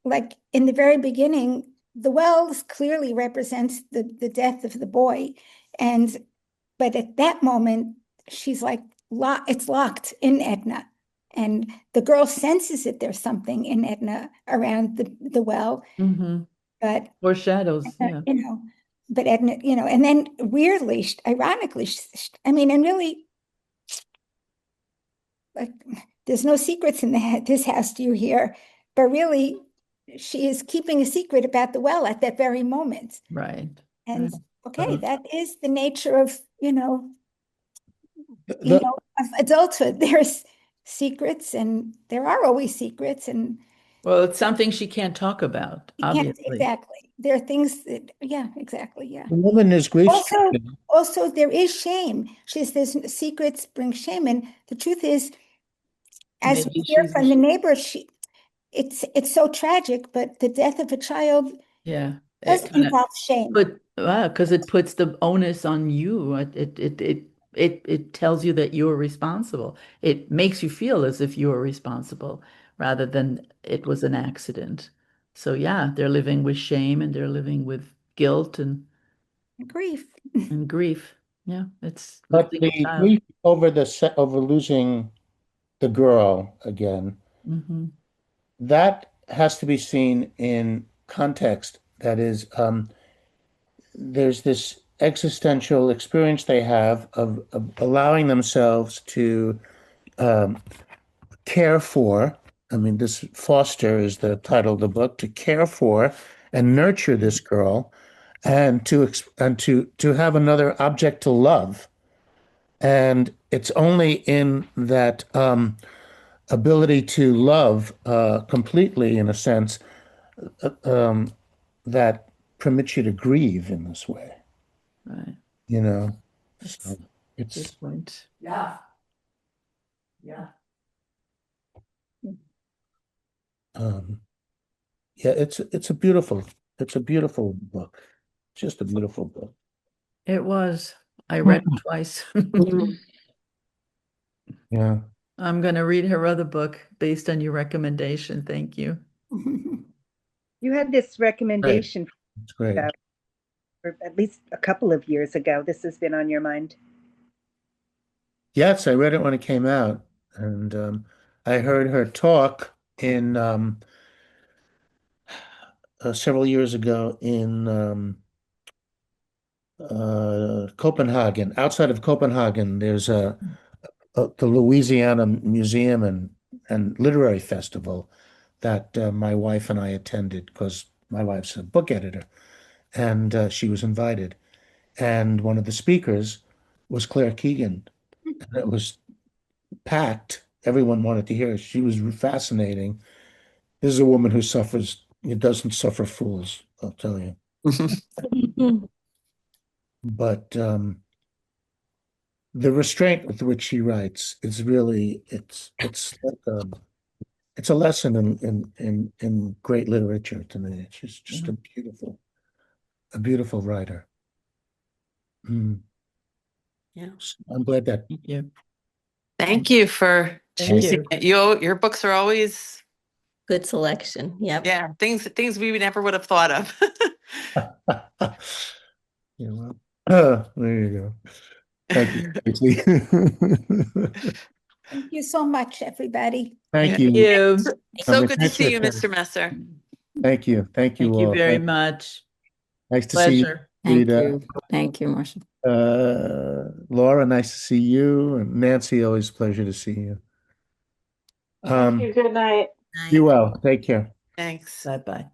like in the very beginning, the wells clearly represents the death of the boy. But at that moment, she's like, it's locked in Edna. And the girl senses that there's something in Edna around the well, Mm-hmm. but Or shadows, yeah. But Edna, and then weirdly, ironically, I mean, and really, like, there's no secrets in this house, do you hear? But really, she is keeping a secret about the well at that very moment. Right. And Right. okay, that is the nature of, The- of adulthood. There's secrets, and there are always secrets, and Well, it's something she can't talk about, you can't obviously. exactly. There are things that, yeah, exactly, yeah. the woman is grief-stricken. Also, there is shame. She says, "There's secrets bring shame," and the truth is, as Maybe we hear she's from the neighbors, it's so tragic, but the death of a child yeah. does It kind of involve shame. But because it puts the onus on you, it tells you that you're responsible. It makes you feel as if you are responsible rather than it was an accident. So yeah, they're living with shame and they're living with guilt Grief. and grief. Yeah, it's But losing a the child. grief over losing the girl again, Hmm. that has to be seen in context. That is, there's this existential experience they have of allowing themselves to um, care for. I mean, this foster is the title of the book, to care for and nurture this girl, and to have another object to love. And it's only in that ability to love completely, in a sense, um, that permits you to grieve in this way. Right. You know, That's so a it's good point. Yeah. Yeah. um, yeah, it's a beautiful book, just a beautiful book. It was. I read it twice. Yeah, I'm going to read her other book based on your recommendation. Thank you. You had this great. recommendation It's great. for at least a couple of years ago. This has been on your mind. Yes, I read it when it came out, and I heard her talk in several years ago in Copenhagen. Outside of Copenhagen, there's the Louisiana Museum and Literary Festival that my wife and I attended because my wife's a book editor, and she was invited. And one of the speakers was Claire Keegan, and it was packed. Everyone wanted to hear her. She was fascinating. This is a woman who suffers. It doesn't suffer fools, I'll tell you. But the restraint with which she writes is really it's a lesson in great literature to me. She's just a beautiful writer. Mm. Yeah. I'm glad that Thank you. Thank you for Thank choosing you. it. Your books are always, Good selection. Yep. yeah, things we never would have thought of. yeah, well, there you go. Thank you, Tracy. Thank you so much, everybody. Thank Thank you. you. So good to Thanks for see you, attending. Mr. Messer. Thank you. Thank you Thank you all. very much. Nice to see you, Pleasure. Thank Rita. you. Thank you, Marcia. Laura, nice to see you. And Nancy, always a pleasure to see you. Thank you. Good night. Be well. Take care. Thanks. Bye-bye.